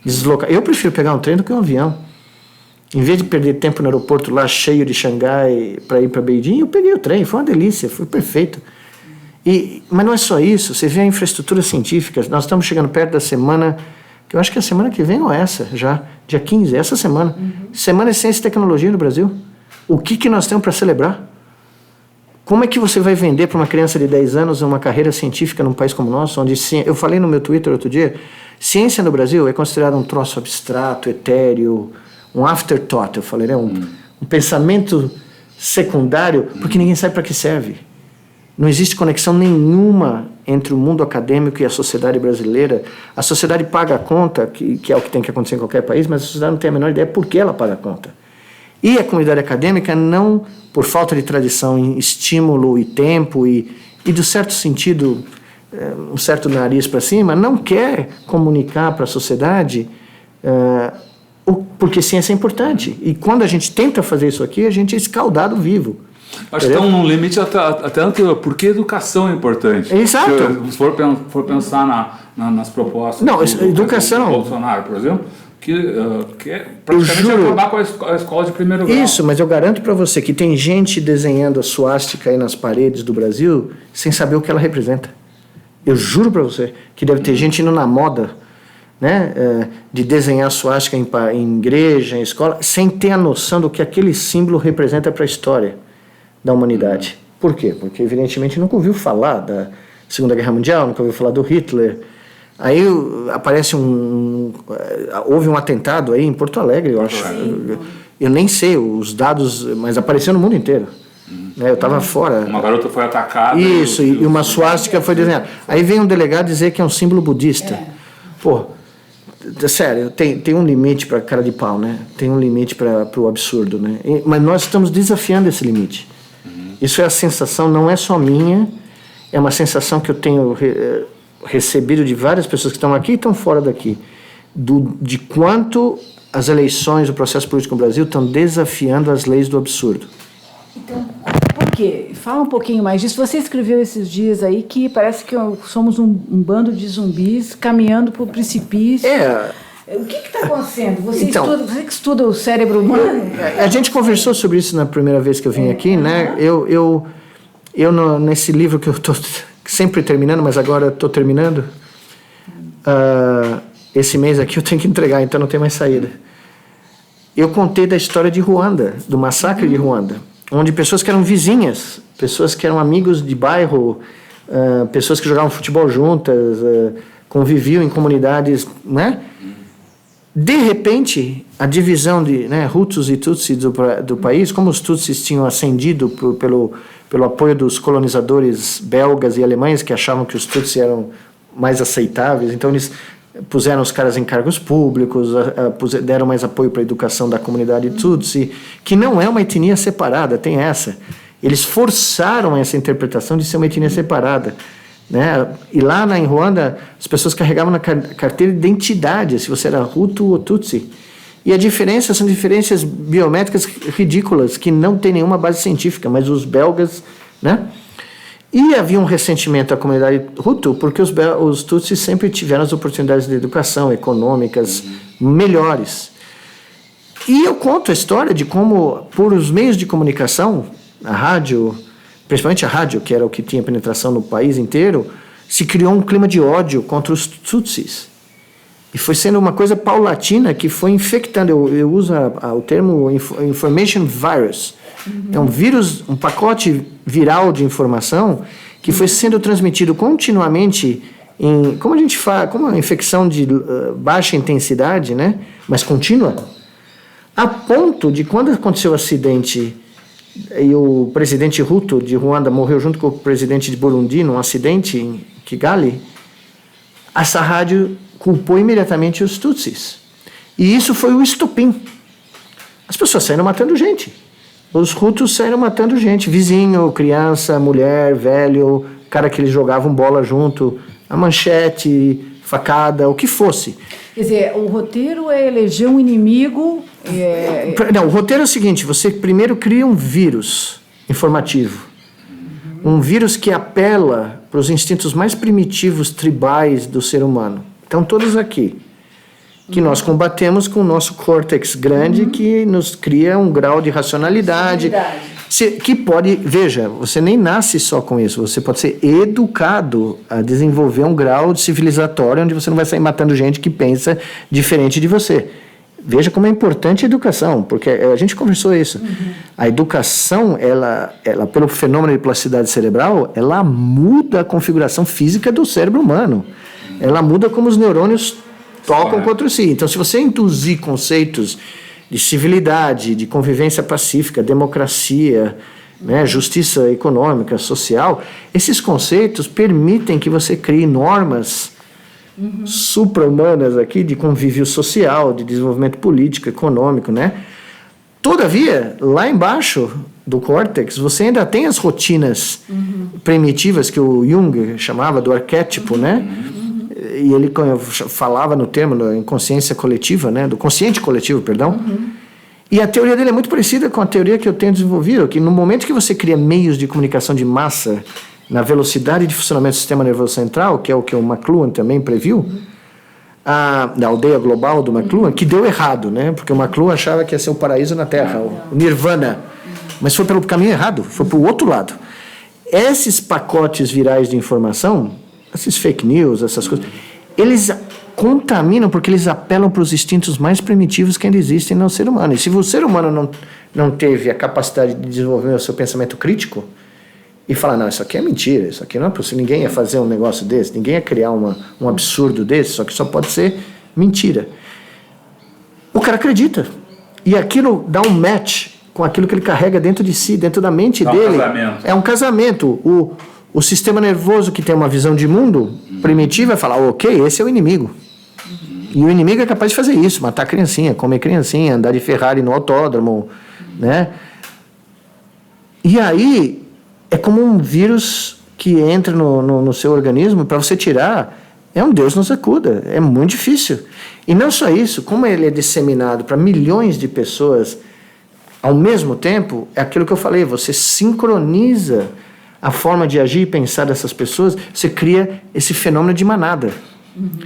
deslocar. Eu prefiro pegar um trem do que um avião. Em vez de perder tempo no aeroporto lá cheio de Xangai para ir para Beijing, eu peguei o trem, foi uma delícia, foi perfeito. Mas não é só isso, você vê a infraestrutura científica, nós estamos chegando perto da semana, que eu acho que é a semana que vem ou essa, já, dia 15, essa semana. Semana de Ciência e Tecnologia no Brasil. O que nós temos para celebrar? Como é que você vai vender para uma criança de 10 anos uma carreira científica num país como o nosso, onde eu falei no meu Twitter outro dia, ciência no Brasil é considerado um troço abstrato, etéreo, um afterthought, eu falei, né? Um pensamento secundário, porque ninguém sabe para que serve. Não existe conexão nenhuma entre o mundo acadêmico e a sociedade brasileira. A sociedade paga a conta, que é o que tem que acontecer em qualquer país, mas a sociedade não tem a menor ideia por que ela paga a conta. E a comunidade acadêmica não, por falta de tradição em estímulo e tempo e do certo sentido, um certo nariz para cima, não quer comunicar para a sociedade porque ciência é importante. E quando a gente tenta fazer isso aqui, a gente é escaldado vivo. Acho que tem um limite até anterior, porque educação é importante. Exato. Se for pensar nas propostas do educação. Bolsonaro, por exemplo, que é praticamente acabar com a escola de primeiro grau. Isso, mas eu garanto para você que tem gente desenhando a suástica aí nas paredes do Brasil sem saber o que ela representa. Eu juro para você que deve ter gente indo na moda, né, de desenhar suástica em igreja, em escola, sem ter a noção do que aquele símbolo representa para a história da humanidade. Por quê? Porque, evidentemente, nunca ouviu falar da Segunda Guerra Mundial, nunca ouviu falar do Hitler. Aí aparece houve um atentado aí em Porto Alegre, eu acho. Eu nem sei os dados, mas apareceu no mundo inteiro. Eu estava fora. Uma garota foi atacada. Isso, e uma suástica foi desenhada. Aí vem um delegado dizer que é um símbolo budista. Pô, sério, tem um limite para cara de pau, né? Tem um limite para o absurdo, né? Mas nós estamos desafiando esse limite. Isso é a sensação, não é só minha, é uma sensação que eu tenho recebido de várias pessoas que estão aqui e estão fora daqui, de quanto as eleições, o processo político no Brasil estão desafiando as leis do absurdo. Então, por quê? Fala um pouquinho mais disso. Você escreveu esses dias aí que parece que somos um bando de zumbis caminhando para o precipício. O que está acontecendo? Você que estuda o cérebro humano? A gente conversou sobre isso na primeira vez que eu vim aqui, né? Nesse livro que eu estou sempre terminando, mas agora estou terminando, esse mês aqui eu tenho que entregar, então não tem mais saída. Eu contei da história de Ruanda, do massacre de Ruanda, onde pessoas que eram vizinhas, pessoas que eram amigos de bairro, pessoas que jogavam futebol juntas, conviviam em comunidades, né? De repente, a divisão de Hutus e Tutsis do país, como os Tutsis tinham ascendido pelo apoio dos colonizadores belgas e alemães, que achavam que os Tutsis eram mais aceitáveis, então eles puseram os caras em cargos públicos, deram mais apoio para a educação da comunidade Tutsi, que não é uma etnia separada, tem essa. Eles forçaram essa interpretação de ser uma etnia separada. Né? E lá em Ruanda, as pessoas carregavam na carteira de identidade se você era Hutu ou Tutsi. E a diferença são diferenças biométricas ridículas, que não tem nenhuma base científica, mas os belgas... Né? E havia um ressentimento à comunidade Hutu, porque os Tutsis sempre tiveram as oportunidades de educação econômicas melhores. E eu conto a história de como, por os meios de comunicação, a rádio... principalmente a rádio, que era o que tinha penetração no país inteiro, se criou um clima de ódio contra os Tutsis. E foi sendo uma coisa paulatina que foi infectando. Eu uso o termo information virus. É um vírus, um pacote viral de informação que foi sendo transmitido continuamente como a gente fala, como uma infecção de baixa intensidade, né, mas contínua, a ponto de quando aconteceu o acidente e o presidente Ruto de Ruanda morreu junto com o presidente de Burundi num acidente em Kigali, essa rádio culpou imediatamente os Tutsis. E isso foi o estopim. As pessoas saíram matando gente. Os Hutus saíram matando gente. Vizinho, criança, mulher, velho, cara que eles jogavam bola junto, a manchete, facada, o que fosse. Quer dizer, o roteiro é eleger um inimigo... Não, o roteiro é o seguinte, você primeiro cria um vírus informativo. Um vírus que apela para os instintos mais primitivos, tribais do ser humano. Estão todos aqui. Que nós combatemos com o nosso córtex grande, que nos cria um grau de racionalidade. Que pode... Veja, você nem nasce só com isso. Você pode ser educado a desenvolver um grau de civilizatório onde você não vai sair matando gente que pensa diferente de você. Veja como é importante a educação, porque a gente conversou isso. A educação, ela, pelo fenômeno de plasticidade cerebral, ela muda a configuração física do cérebro humano. Ela muda como os neurônios tocam contra si. Então, se você introduzir conceitos de civilidade, de convivência pacífica, democracia, né, justiça econômica, social, esses conceitos permitem que você crie normas supra-humanas aqui de convívio social, de desenvolvimento político, econômico, né? Todavia, lá embaixo do córtex, você ainda tem as rotinas primitivas que o Jung chamava do arquétipo, né? E ele falava no termo da inconsciência coletiva, né? Do consciente coletivo, perdão. E a teoria dele é muito parecida com a teoria que eu tenho desenvolvido, que no momento que você cria meios de comunicação de massa na velocidade de funcionamento do sistema nervoso central, que é o que o McLuhan também previu, da aldeia global do McLuhan, que deu errado, né? Porque o McLuhan achava que ia ser o paraíso na Terra, o Nirvana, mas foi pelo caminho errado, foi para o outro lado. Esses pacotes virais de informação, esses fake news, essas coisas, eles contaminam porque eles apelam para os instintos mais primitivos que ainda existem no ser humano. E se o ser humano não teve a capacidade de desenvolver o seu pensamento crítico, e falar, não, isso aqui é mentira, isso aqui não é possível, ninguém ia fazer um negócio desse, ninguém ia criar um absurdo desse, só que só pode ser mentira. O cara acredita. E aquilo dá um match com aquilo que ele carrega dentro de si, dentro da mente dele. É um casamento. O sistema nervoso que tem uma visão de mundo primitiva vai falar, ok, esse é o inimigo. E o inimigo é capaz de fazer isso, matar criancinha, comer criancinha, andar de Ferrari no autódromo, né? E aí... é como um vírus que entra no seu organismo, para você tirar, é um Deus nos acuda, é muito difícil. E não só isso, como ele é disseminado para milhões de pessoas ao mesmo tempo, é aquilo que eu falei, você sincroniza a forma de agir e pensar dessas pessoas, você cria esse fenômeno de manada.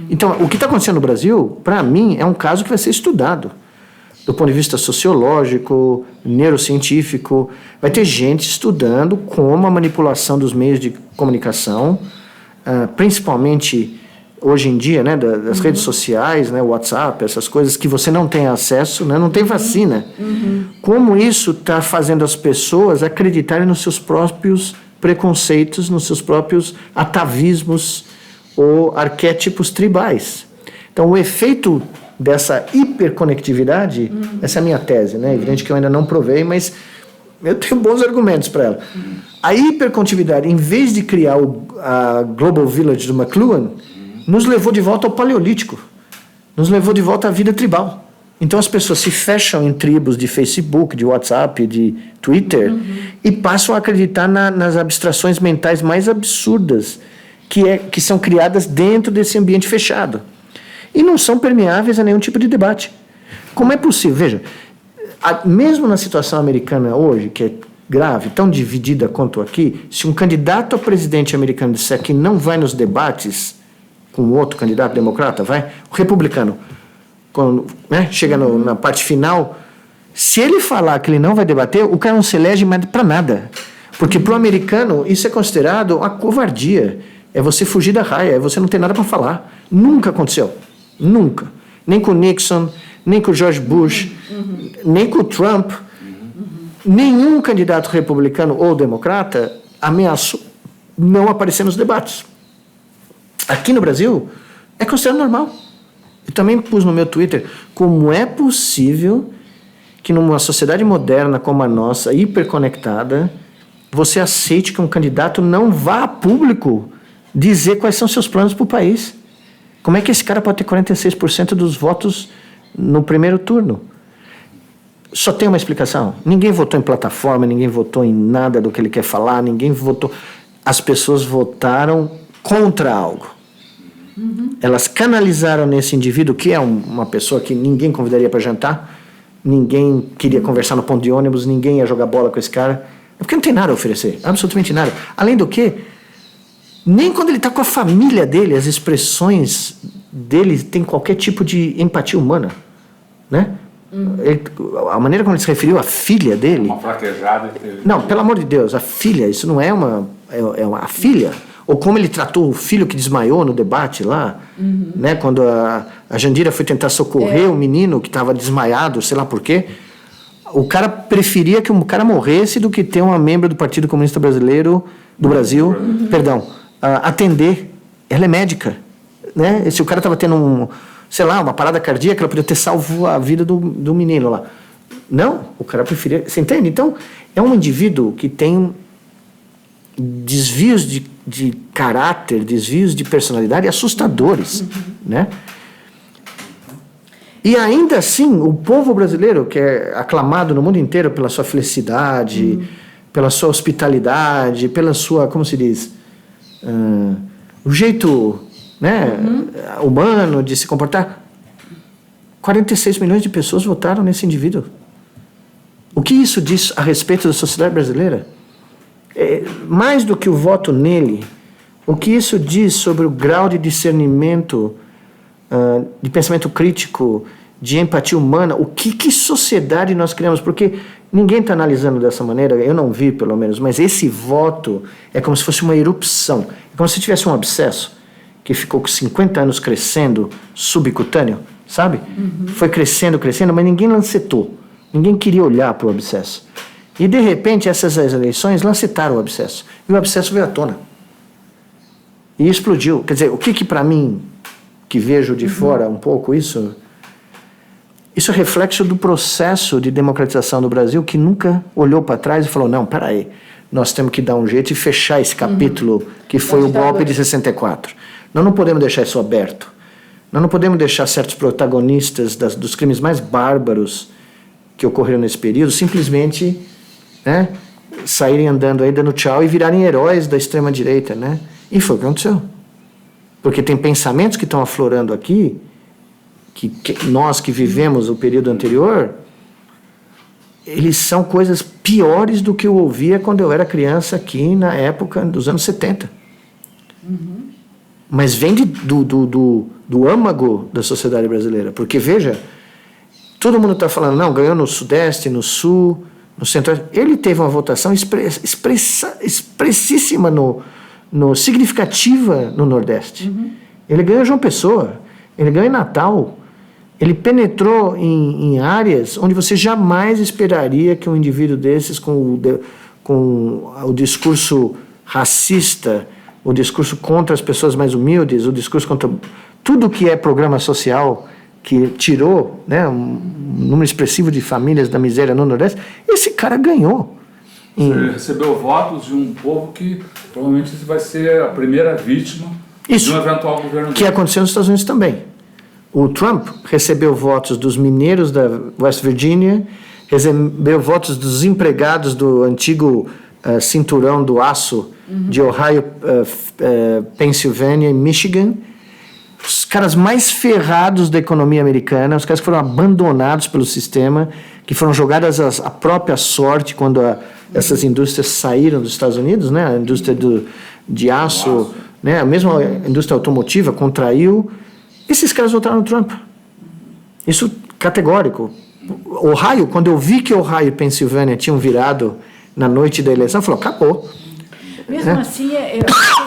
Então, o que está acontecendo no Brasil, para mim, é um caso que vai ser estudado. Do ponto de vista sociológico, neurocientífico, vai ter gente estudando como a manipulação dos meios de comunicação, principalmente hoje em dia, né, das redes sociais, né, WhatsApp, essas coisas que você não tem acesso, né, não tem vacina. Como isso está fazendo as pessoas acreditarem nos seus próprios preconceitos, nos seus próprios atavismos ou arquétipos tribais. Então, o efeito dessa hiperconectividade, essa é a minha tese, né? Evidente que eu ainda não provei, mas eu tenho bons argumentos para ela. A hiperconectividade, em vez de criar a Global Village do McLuhan, nos levou de volta ao Paleolítico, nos levou de volta à vida tribal. Então as pessoas se fecham em tribos de Facebook, de WhatsApp, de Twitter, e passam a acreditar nas abstrações mentais mais absurdas que são criadas dentro desse ambiente fechado. E não são permeáveis a nenhum tipo de debate. Como é possível? Veja, mesmo na situação americana hoje, que é grave, tão dividida quanto aqui, se um candidato a presidente americano disser que não vai nos debates com outro candidato democrata, vai, o republicano, quando, né, chega na parte final, se ele falar que ele não vai debater, o cara não se elege mais para nada. Porque para o americano isso é considerado uma covardia. É você fugir da raia, é você não ter nada para falar. Nunca aconteceu. Nunca. Nem com Nixon, nem com George Bush, nem com Trump. Nenhum candidato republicano ou democrata ameaçou não aparecer nos debates. aqui no Brasil, é considerado normal. Eu também pus no meu Twitter, como é possível que numa sociedade moderna como a nossa, hiperconectada, você aceite que um candidato não vá a público dizer quais são seus planos para o país? Como é que esse cara pode ter 46% dos votos no primeiro turno? Só tem uma explicação. Ninguém votou em plataforma, ninguém votou em nada do que ele quer falar, ninguém votou. As pessoas votaram contra algo. Elas canalizaram nesse indivíduo, que é uma pessoa que ninguém convidaria para jantar, ninguém queria conversar no ponto de ônibus, ninguém ia jogar bola com esse cara, porque não tem nada a oferecer, absolutamente nada. Além do que, nem quando ele está com a família dele, as expressões dele têm qualquer tipo de empatia humana, né? A maneira como ele se referiu à filha dele... Uma fraquejada. Não, pelo amor de Deus, a filha, isso não é uma... É uma filha. Ou como ele tratou o filho que desmaiou no debate lá, né? Quando a Jandira foi tentar socorrer o menino que estava desmaiado, sei lá por quê. O cara preferia que um cara morresse do que ter uma membro do Partido Comunista Brasileiro, do Brasil, atender. Ela é médica, né? Se o cara estava tendo uma parada cardíaca, ela podia ter salvo a vida do menino lá. Não, o cara preferia... Você entende? Então, é um indivíduo que tem desvios de caráter, desvios de personalidade assustadores, né? E ainda assim, o povo brasileiro, que é aclamado no mundo inteiro pela sua felicidade, pela sua hospitalidade, pela sua, como se diz, o jeito, né, humano de se comportar, 46 milhões de pessoas votaram nesse indivíduo. O que isso diz a respeito da sociedade brasileira? Mais do que o voto nele, o que isso diz sobre o grau de discernimento, de pensamento crítico, de empatia humana, o que sociedade nós criamos? Porque ninguém está analisando dessa maneira, eu não vi pelo menos, mas esse voto é como se fosse uma erupção, é como se tivesse um abscesso que ficou com 50 anos crescendo, subcutâneo, sabe? Foi crescendo, mas ninguém lancetou, ninguém queria olhar para o abscesso. E, de repente, essas eleições lancetaram o abscesso. E o abscesso veio à tona. E explodiu. Quer dizer, o que para mim, que vejo de fora um pouco isso é reflexo do processo de democratização do Brasil, que nunca olhou para trás e falou, não, peraí, nós temos que dar um jeito e fechar esse capítulo que foi o golpe de 64. Nós não podemos deixar isso aberto. Nós não podemos deixar certos protagonistas dos crimes mais bárbaros que ocorreram nesse período simplesmente... né, saírem andando aí dando tchau e virarem heróis da extrema-direita, né? E foi o que aconteceu. Porque tem pensamentos que estão aflorando aqui, que nós que vivemos o período anterior, eles são coisas piores do que eu ouvia quando eu era criança aqui na época dos anos 70. Mas vem do âmago da sociedade brasileira. Porque, veja, todo mundo está falando, não, ganhou no Sudeste, no Sul... no centro, ele teve uma votação expressíssima, significativa no Nordeste. Ele ganhou em João Pessoa, ele ganhou em Natal, ele penetrou em áreas onde você jamais esperaria que um indivíduo desses, com o discurso racista, o discurso contra as pessoas mais humildes, o discurso contra tudo que é programa social, que tirou, né, um número expressivo de famílias da miséria no Nordeste, esse cara ganhou. Você recebeu votos de um povo que provavelmente vai ser a primeira vítima de um eventual governo. Que aconteceu nos Estados Unidos também. O Trump recebeu votos dos mineiros da West Virginia, recebeu votos dos empregados do antigo cinturão do aço de Ohio, Pensilvânia e Michigan. Os caras mais ferrados da economia americana, os caras que foram abandonados pelo sistema, que foram jogadas à própria sorte quando essas indústrias saíram dos Estados Unidos, né? A indústria de aço, né? A mesma indústria automotiva contraiu. Esses caras votaram no Trump. Isso categórico. Ohio, quando eu vi que Ohio e Pensilvânia tinham virado na noite da eleição, falou, acabou. Mesmo assim, é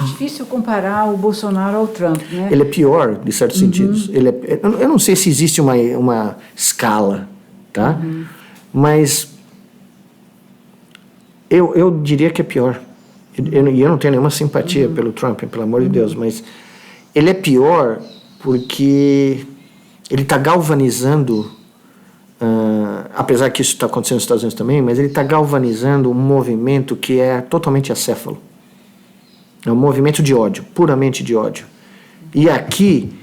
difícil comparar o Bolsonaro ao Trump, né? Ele é pior, de certos sentidos. Eu não sei se existe uma escala, tá? Mas eu diria que é pior. E eu não tenho nenhuma simpatia pelo Trump, pelo amor de Deus, mas ele é pior porque ele está galvanizando, apesar que isso está acontecendo nos Estados Unidos também, mas ele está galvanizando um movimento que é totalmente acéfalo. É um movimento de ódio, puramente de ódio. E aqui,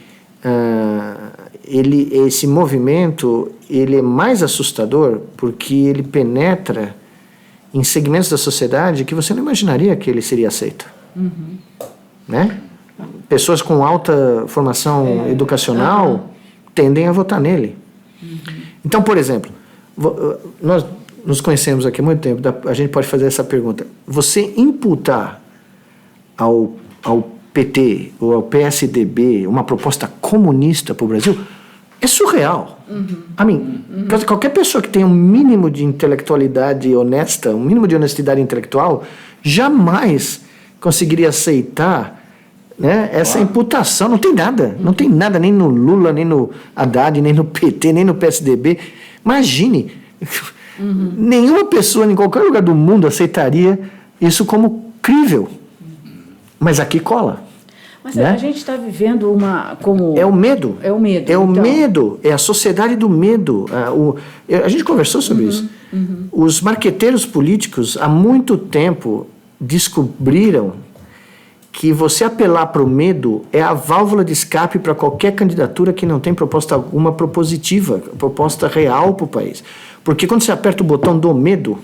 esse movimento ele é mais assustador porque ele penetra em segmentos da sociedade que você não imaginaria que ele seria aceito. Né? Pessoas com alta formação educacional tendem a votar nele. Então, por exemplo, nós nos conhecemos aqui há muito tempo, a gente pode fazer essa pergunta. Você imputar ao PT ou ao PSDB uma proposta comunista para o Brasil é surreal. Qualquer pessoa que tenha um mínimo de intelectualidade honesta, um mínimo de honestidade intelectual, jamais conseguiria aceitar, né, essa imputação. Não tem nada nem no Lula, nem no Haddad, nem no PT, nem no PSDB. Imagine, nenhuma pessoa em qualquer lugar do mundo aceitaria isso como crível. Mas aqui cola. Mas né? A gente está vivendo como... É o medo. É o medo. É o medo. É a sociedade do medo. A gente conversou sobre isso. Os marqueteiros políticos, há muito tempo, descobriram que você apelar para o medo é a válvula de escape para qualquer candidatura que não tem proposta alguma propositiva, proposta real para o país. Porque quando você aperta o botão do medo,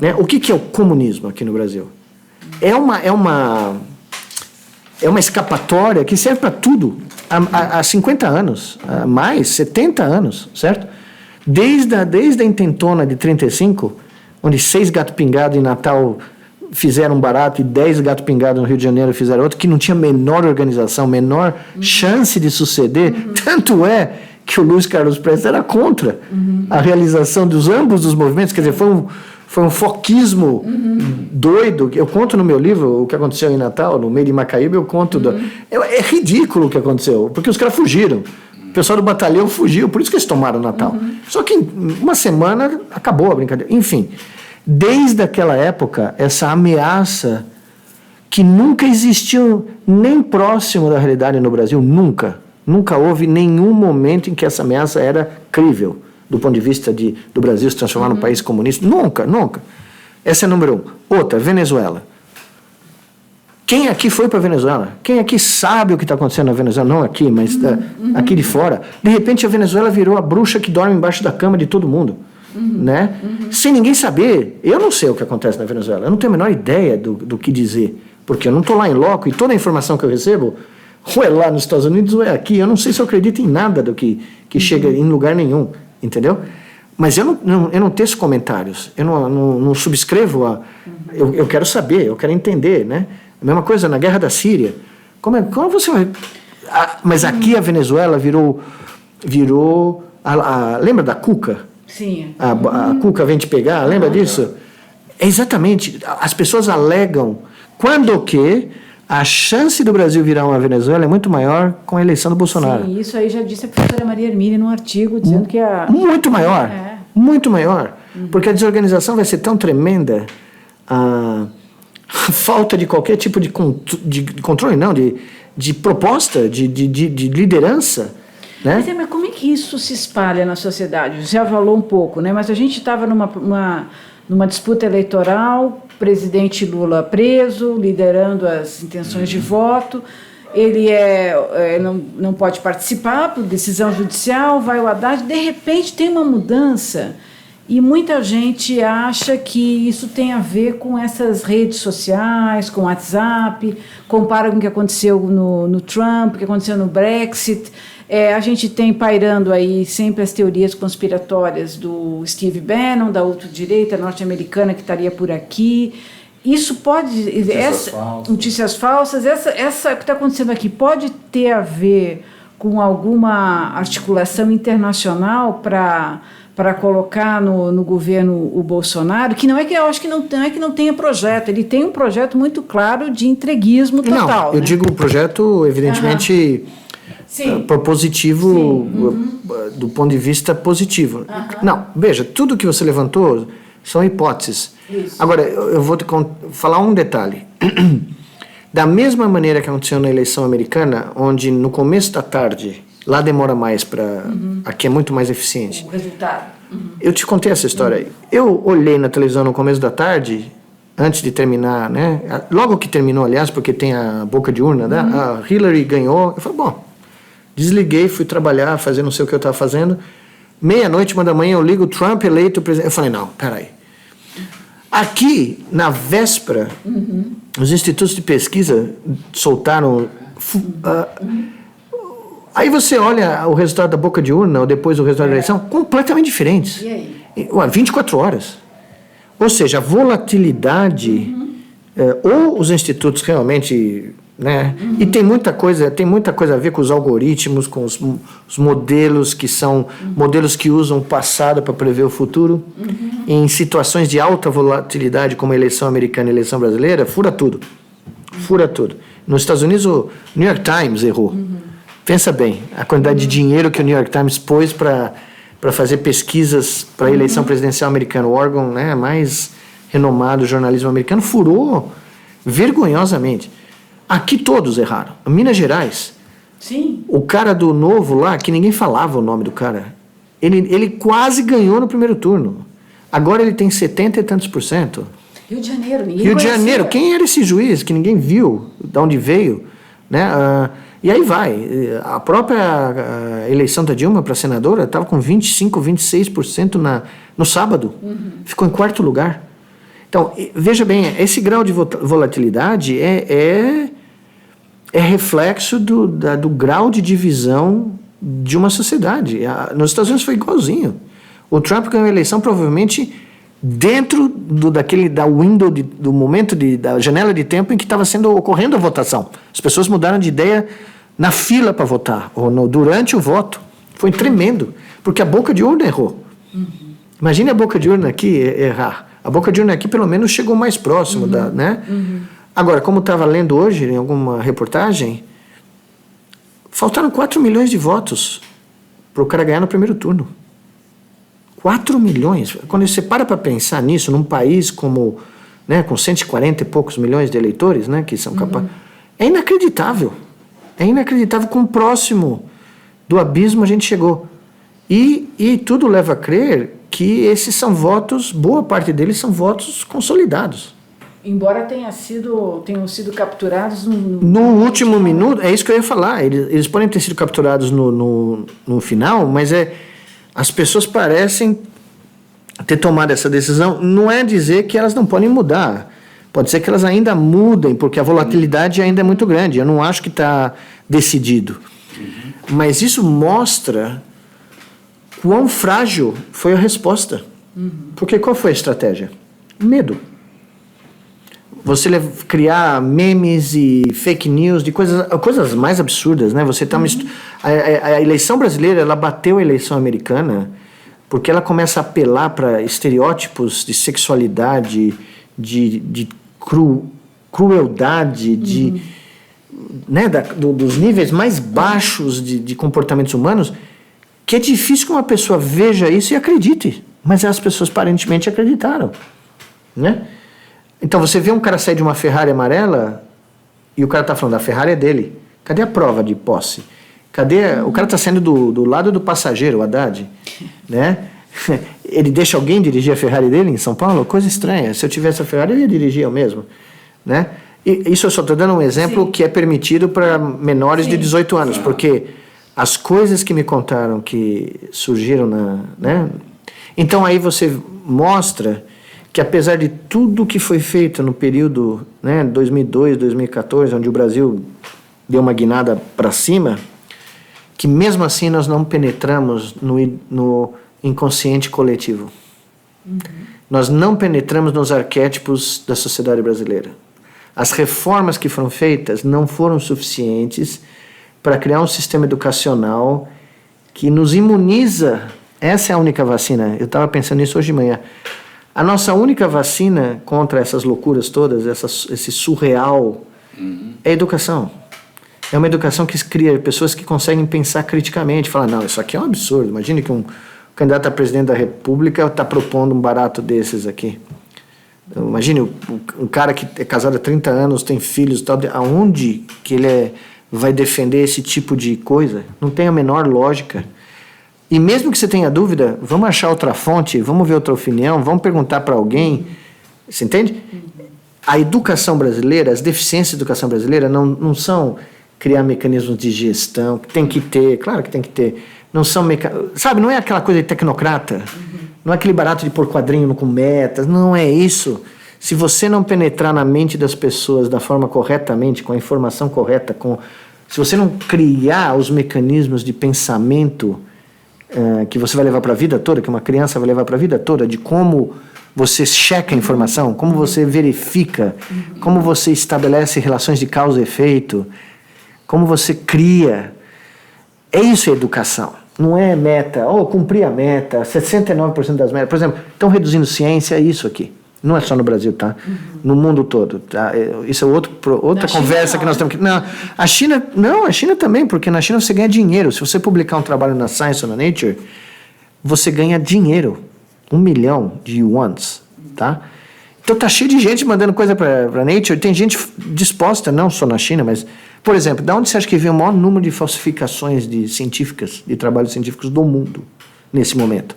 né, o que é o comunismo aqui no Brasil? É uma escapatória que serve para tudo há 50 anos, há mais, 70 anos, certo? Desde a intentona de 35, onde 6 gatos pingados em Natal fizeram um barato e 10 gatos pingados no Rio de Janeiro fizeram outro, que não tinha menor organização, menor chance de suceder. Tanto é que o Luiz Carlos Prestes era contra a realização dos ambos dos movimentos, quer dizer, foi um foquismo doido. Eu conto no meu livro o que aconteceu em Natal, no meio de Macaíba, eu conto. É ridículo o que aconteceu, porque os caras fugiram. O pessoal do batalhão fugiu, por isso que eles tomaram Natal. Só que em uma semana acabou a brincadeira. Enfim, desde aquela época, essa ameaça que nunca existiu nem próximo da realidade no Brasil, nunca houve nenhum momento em que essa ameaça era crível, do ponto de vista do Brasil se transformar num país comunista. Nunca. Essa é número 1. Outra, Venezuela. Quem aqui foi para a Venezuela? Quem aqui sabe o que está acontecendo na Venezuela? Não aqui, mas aqui de fora. De repente a Venezuela virou a bruxa que dorme embaixo da cama de todo mundo. Né? Sem ninguém saber. Eu não sei o que acontece na Venezuela. Eu não tenho a menor ideia do que dizer. Porque eu não estou lá em loco e toda a informação que eu recebo ou é lá nos Estados Unidos ou é aqui. Eu não sei se eu acredito em nada do que chega em lugar nenhum. Entendeu? Mas eu não teço comentários. Eu não subscrevo eu quero saber, eu quero entender, né? A mesma coisa na guerra da Síria. Como você vai... mas aqui a Venezuela virou lembra da Cuca? Sim. A Cuca vem te pegar, lembra disso? Exatamente. As pessoas alegam quando que a chance do Brasil virar uma Venezuela é muito maior com a eleição do Bolsonaro. Sim, isso aí já disse a professora Maria Hermínia num artigo dizendo que Muito maior. Muito maior. Porque a desorganização vai ser tão tremenda, a falta de qualquer tipo de controle, não, de proposta, de liderança. Né? Mas como é que isso se espalha na sociedade? Você já falou um pouco, né? Mas a gente estava numa disputa eleitoral, presidente Lula preso, liderando as intenções de voto, ele não pode participar por decisão judicial, vai o Haddad, de repente tem uma mudança e muita gente acha que isso tem a ver com essas redes sociais, com o WhatsApp, compara com o que aconteceu no Trump, o que aconteceu no Brexit. A gente tem pairando aí sempre as teorias conspiratórias do Steve Bannon, da ultradireita norte-americana que estaria por aqui. Isso pode... Notícias falsas. Essa que está acontecendo aqui pode ter a ver com alguma articulação internacional para colocar no governo o Bolsonaro, que não é que eu acho que não é que não tenha projeto, ele tem um projeto muito claro de entreguismo total. Não, eu digo o projeto, evidentemente... propositivo. Do ponto de vista positivo. Não, veja, tudo que você levantou são hipóteses. Isso. Agora, eu vou te falar um detalhe. Da mesma maneira que aconteceu na eleição americana, onde no começo da tarde, lá demora mais para... Aqui é muito mais eficiente. O resultado. Eu te contei essa história aí. Eu olhei na televisão no começo da tarde, antes de terminar, né? Logo que terminou, aliás, porque tem a boca de urna, né? A Hillary ganhou. Eu falei, bom, desliguei, fui trabalhar, fazer não sei o que eu estava fazendo. Meia-noite, 1 da manhã, eu ligo, Trump eleito presidente. Eu falei, não, peraí. Aqui, na véspera, os institutos de pesquisa soltaram... Aí você olha o resultado da boca de urna, ou depois o resultado da eleição, completamente diferentes. E aí? 24 horas. Ou seja, a volatilidade, ou os institutos realmente... Né? E tem muita coisa a ver com os algoritmos, com os modelos que são modelos que usam o passado para prever o futuro. Em situações de alta volatilidade, como a eleição americana e a eleição brasileira, fura tudo. Nos Estados Unidos, o New York Times errou. Pensa bem, a quantidade de dinheiro que o New York Times pôs para fazer pesquisas para a eleição presidencial americana, o órgão, né, mais renomado do jornalismo americano, furou vergonhosamente. Aqui todos erraram. Minas Gerais. Sim. O cara do Novo lá, que ninguém falava o nome do cara, ele quase ganhou no primeiro turno. Agora ele tem 70 e tantos %. Rio de Janeiro, ninguém Rio de conhecia. Janeiro, quem era esse juiz que ninguém viu de onde veio? Né? E aí vai. A própria eleição da Dilma para senadora estava com 25, 26% no sábado. Ficou em 4º lugar. Então, veja bem, esse grau de volatilidade é reflexo do grau de divisão de uma sociedade. Nos Estados Unidos foi igualzinho. O Trump ganhou a eleição provavelmente dentro da window, do momento, da janela de tempo em que estava ocorrendo a votação. As pessoas mudaram de ideia na fila para votar, ou durante o voto. Foi tremendo, porque a boca de urna errou. Imagine a boca de urna aqui errar. A boca de urna aqui, pelo menos, chegou mais próximo, né? Agora, como estava lendo hoje, em alguma reportagem, faltaram 4 milhões de votos para o cara ganhar no primeiro turno. 4 milhões. Quando você para pensar nisso, num país como, né, com 140 e poucos milhões de eleitores, né, que são capazes... É inacreditável. É inacreditável quão próximo do abismo a gente chegou. E tudo leva a crer que esses são votos, boa parte deles são votos consolidados. Embora tenham sido capturados no último minuto, é isso que eu ia falar. Eles podem ter sido capturados no final, mas as pessoas parecem ter tomado essa decisão. Não é dizer que elas não podem mudar. Pode ser que elas ainda mudem, porque a volatilidade ainda é muito grande. Eu não acho que está decidido. Mas isso mostra quão frágil foi a resposta. Porque qual foi a estratégia? Medo. Você criar memes e fake news de coisas mais absurdas, né? Você tá a eleição brasileira, ela bateu a eleição americana porque ela começa a apelar para estereótipos de sexualidade, de crueldade, né? Dos níveis mais baixos de comportamentos humanos, que é difícil que uma pessoa veja isso e acredite. Mas as pessoas aparentemente acreditaram, né? Então você vê um cara sair de uma Ferrari amarela e o cara está falando, a Ferrari é dele. Cadê a prova de posse? O cara está saindo do lado do passageiro, o Haddad, né? Ele deixa alguém dirigir a Ferrari dele em São Paulo? Coisa estranha. Se eu tivesse a Ferrari, eu ia dirigir eu mesmo, né? E isso eu só estou dando um exemplo que é permitido para menores de 18 anos, porque as coisas que me contaram que surgiram né? Então aí você mostra que apesar de tudo que foi feito no período, né, 2002, 2014, onde o Brasil deu uma guinada para cima, que mesmo assim nós não penetramos no inconsciente coletivo. Nós não penetramos nos arquétipos da sociedade brasileira. As reformas que foram feitas não foram suficientes para criar um sistema educacional que nos imuniza. Essa é a única vacina. Eu estava pensando nisso hoje de manhã. A nossa única vacina contra essas loucuras todas, esse surreal, é a educação. É uma educação que cria pessoas que conseguem pensar criticamente, falar, não, isso aqui é um absurdo. Imagine que um candidato a presidente da República está propondo um barato desses aqui. Imagine um cara que é casado há 30 anos, tem filhos, tal, aonde que ele vai defender esse tipo de coisa? Não tem a menor lógica. E mesmo que você tenha dúvida, vamos achar outra fonte, vamos ver outra opinião, vamos perguntar para alguém. Você entende? A educação brasileira, as deficiências da educação brasileira não são criar mecanismos de gestão, que tem que ter, claro que tem que ter. Não são sabe, não é aquela coisa de tecnocrata. Não é aquele barato de pôr quadrinho com metas, não é isso. Se você não penetrar na mente das pessoas da forma corretamente, com a informação correta, se você não criar os mecanismos de pensamento que você vai levar para a vida toda, que uma criança vai levar para a vida toda, de como você checa a informação, como você verifica, como você estabelece relações de causa e efeito, como você cria. É isso a educação. Não é meta, cumprir a meta, 69% das metas. Por exemplo, estão reduzindo ciência, é isso aqui. Não é só no Brasil, tá? No mundo todo. Tá? Isso é outra conversa que nós temos que... Não, a China também, porque na China você ganha dinheiro. Se você publicar um trabalho na Science ou na Nature, você ganha dinheiro. 1 milhão de yuans, tá? Então tá cheio de gente mandando coisa para Nature. Tem gente disposta, não só na China, mas... Por exemplo, de onde você acha que vem o maior número de falsificações científicas, de trabalhos científicos do mundo, nesse momento?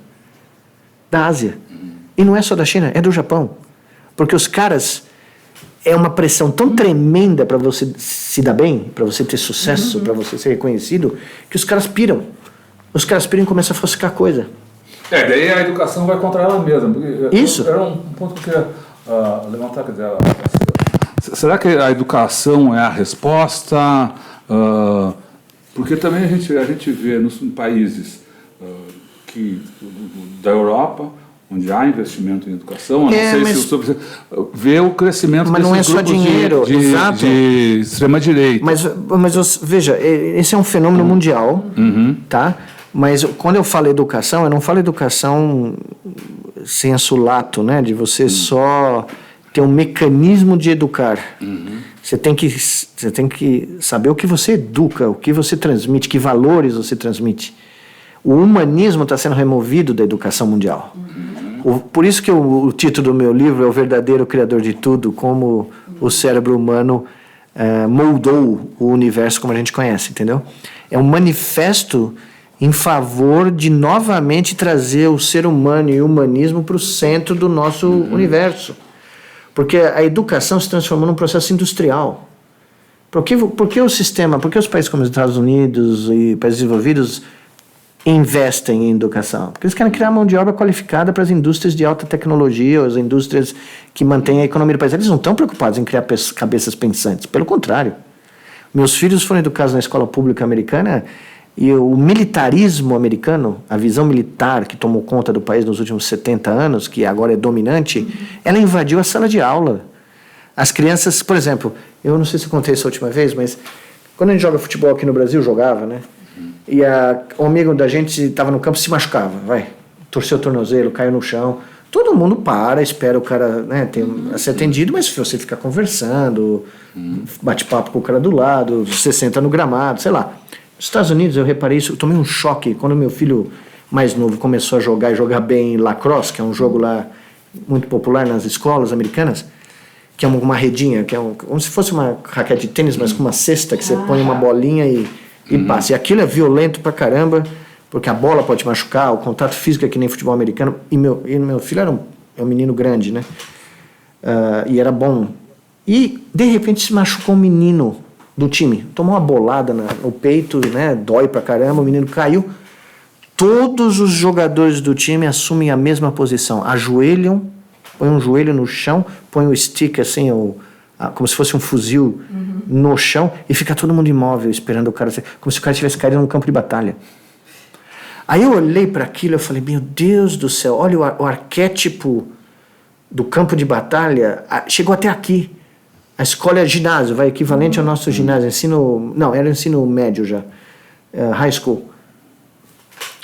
Da Ásia. E não é só da China, é do Japão. Porque os caras... É uma pressão tão tremenda para você se dar bem, para você ter sucesso, para você ser reconhecido, que os caras piram. Os caras piram e começam a falsificar coisa. Daí a educação vai contra ela mesma. Isso. Era um ponto que eu queria levantar, quer dizer... Será que a educação é a resposta? Porque também a gente vê nos países da Europa, onde há investimento em educação, não sei se vê o crescimento mas desses não é só dinheiro, de extrema-direita. Mas veja, esse é um fenômeno mundial, tá? Mas quando eu falo educação, eu não falo educação senso-lato, né? De você só... ter um mecanismo de educar. Você tem que saber o que você educa, o que você transmite, que valores você transmite. O humanismo está sendo removido da educação mundial. Por isso que o título do meu livro é O Verdadeiro Criador de Tudo, como o cérebro humano moldou o universo como a gente conhece, entendeu? É um manifesto em favor de novamente trazer o ser humano e o humanismo para o centro do nosso universo. Porque a educação se transformou num processo industrial. Por que os países como os Estados Unidos e países desenvolvidos investem em educação? Porque eles querem criar mão de obra qualificada para as indústrias de alta tecnologia, as indústrias que mantêm a economia do país. Eles não estão preocupados em criar cabeças pensantes. Pelo contrário. Meus filhos foram educados na escola pública americana e o militarismo americano, a visão militar que tomou conta do país nos últimos 70 anos, que agora é dominante, ela invadiu a sala de aula. As crianças, por exemplo, eu não sei se eu contei isso a última vez, mas quando a gente joga futebol aqui no Brasil, jogava, né? E um amigo da gente estava no campo e se machucava, torceu o tornozelo, caiu no chão. Todo mundo espera o cara, né, ser atendido, mas se você ficar conversando, bate papo com o cara do lado, você senta no gramado, sei lá. Nos Estados Unidos eu reparei isso, eu tomei um choque quando meu filho mais novo começou a jogar bem lacrosse, que é um jogo lá muito popular nas escolas americanas, que é uma redinha, que é como se fosse uma raquete de tênis, mas com uma cesta que você põe uma bolinha e passa. E aquilo é violento pra caramba, porque a bola pode machucar, o contato físico é que nem futebol americano. E meu filho é um menino grande, né? E era bom. E, de repente, se machucou um menino do time. Tomou uma bolada no peito, né? Dói pra caramba, o menino caiu. Todos os jogadores do time assumem a mesma posição. Ajoelham, põem um joelho no chão, põem o stick assim, como se fosse um fuzil no chão, e fica todo mundo imóvel esperando o cara, como se o cara tivesse caído num campo de batalha. Aí eu olhei para aquilo e falei, meu Deus do céu, olha o arquétipo do campo de batalha, chegou até aqui. A escola é ginásio, equivalente ao nosso ginásio, era ensino médio já, high school.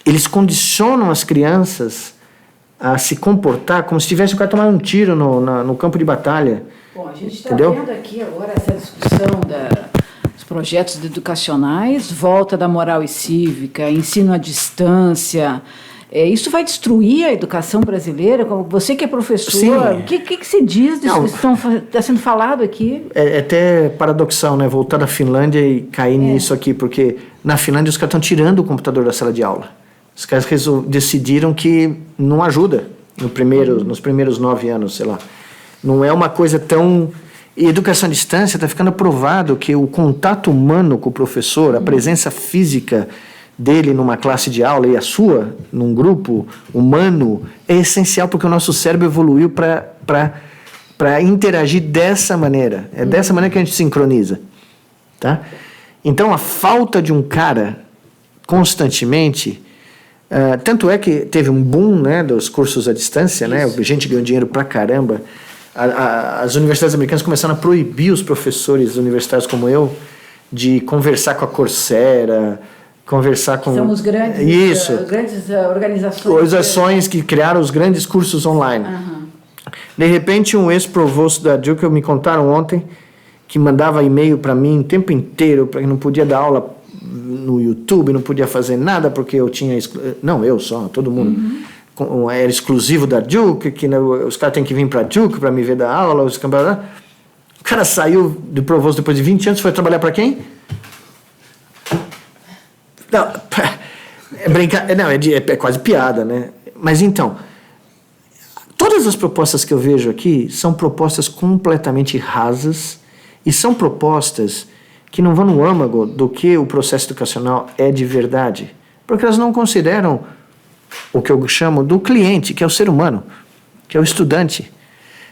Eles condicionam as crianças a se comportar como se tivesse o cara tomando um tiro no campo de batalha. Bom, a gente está vendo aqui agora essa discussão dos projetos educacionais, volta da moral e cívica, ensino à distância, Isso vai destruir a educação brasileira? Você que é professor, o que você diz disso que está sendo falado aqui? É até paradoxal, né? Voltar da Finlândia e cair nisso aqui, porque na Finlândia os caras estão tirando o computador da sala de aula. Os caras decidiram que não ajuda nos primeiros 9 anos, sei lá. Não é uma coisa tão... E educação à distância está ficando provado que o contato humano com o professor, a presença física dele numa classe de aula e a sua num grupo humano é essencial, porque o nosso cérebro evoluiu para interagir dessa maneira. É dessa maneira que a gente sincroniza. Tá? Então, a falta de um cara constantemente... tanto é que teve um boom, né, dos cursos à distância, né? A gente ganhou dinheiro pra caramba. As universidades americanas começaram a proibir os professores universitários como eu de conversar com a Coursera, conversar com... São os grandes, as grandes organizações que criaram os grandes cursos online. De repente, um ex-provosto da Duke, me contaram ontem, que mandava e-mail para mim o tempo inteiro, para que não podia dar aula no YouTube, não podia fazer nada porque eu tinha... Não, eu só, todo mundo. Era exclusivo da Duke, que os caras têm que vir para a Duke para me ver dar aula. O cara saiu do provosto depois de 20 anos, foi trabalhar para quem? Não, é quase piada, né? Mas então, todas as propostas que eu vejo aqui são propostas completamente rasas e são propostas que não vão no âmago do que o processo educacional é de verdade, porque elas não consideram o que eu chamo do cliente, que é o ser humano, que é o estudante.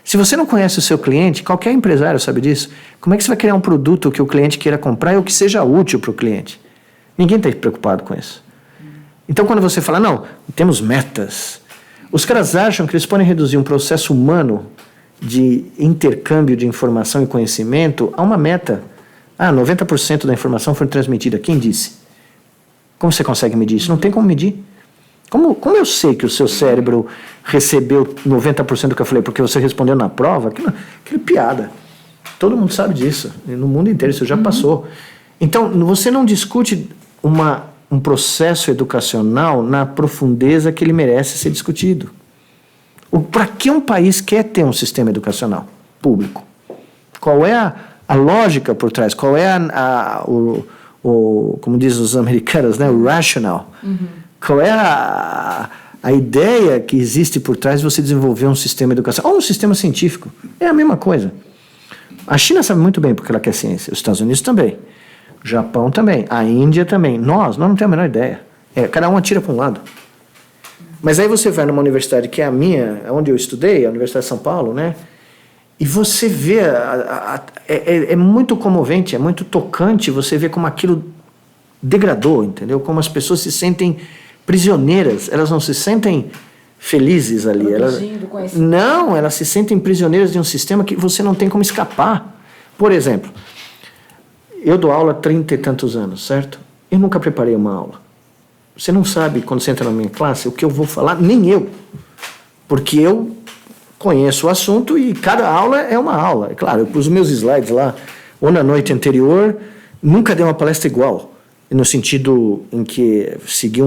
Se você não conhece o seu cliente, qualquer empresário sabe disso, como é que você vai criar um produto que o cliente queira comprar ou que seja útil para o cliente? Ninguém está preocupado com isso. Então, quando você fala, não, temos metas, os caras acham que eles podem reduzir um processo humano de intercâmbio de informação e conhecimento a uma meta. 90% da informação foi transmitida. Quem disse? Como você consegue medir isso? Não tem como medir. Como eu sei que o seu cérebro recebeu 90% do que eu falei porque você respondeu na prova? Aquilo é piada. Todo mundo sabe disso. No mundo inteiro isso já passou. Então, você não discute um processo educacional na profundeza que ele merece ser discutido. Para que um país quer ter um sistema educacional público? Qual é a lógica por trás? Qual é como dizem os americanos, né? O rational? Qual é a ideia que existe por trás de você desenvolver um sistema educacional? Ou um sistema científico. É a mesma coisa. A China sabe muito bem porque ela quer ciência. Os Estados Unidos também. O Japão também. A Índia também. Nós não temos a menor ideia. Cada um atira para um lado. Mas aí você vai numa universidade que é a minha, onde eu estudei, a Universidade de São Paulo, né? E você vê, é muito comovente, é muito tocante você ver como aquilo degradou, entendeu? Como as pessoas se sentem prisioneiras, elas não se sentem felizes ali. Elas se sentem prisioneiras de um sistema que você não tem como escapar. Por exemplo, eu dou aula há 30 e tantos anos, certo? Eu nunca preparei uma aula. Você não sabe, quando você entra na minha classe, o que eu vou falar, nem eu. Porque eu conheço o assunto e cada aula é uma aula. É claro, eu pus os meus slides lá, ou na noite anterior, nunca dei uma palestra igual. No sentido em que segui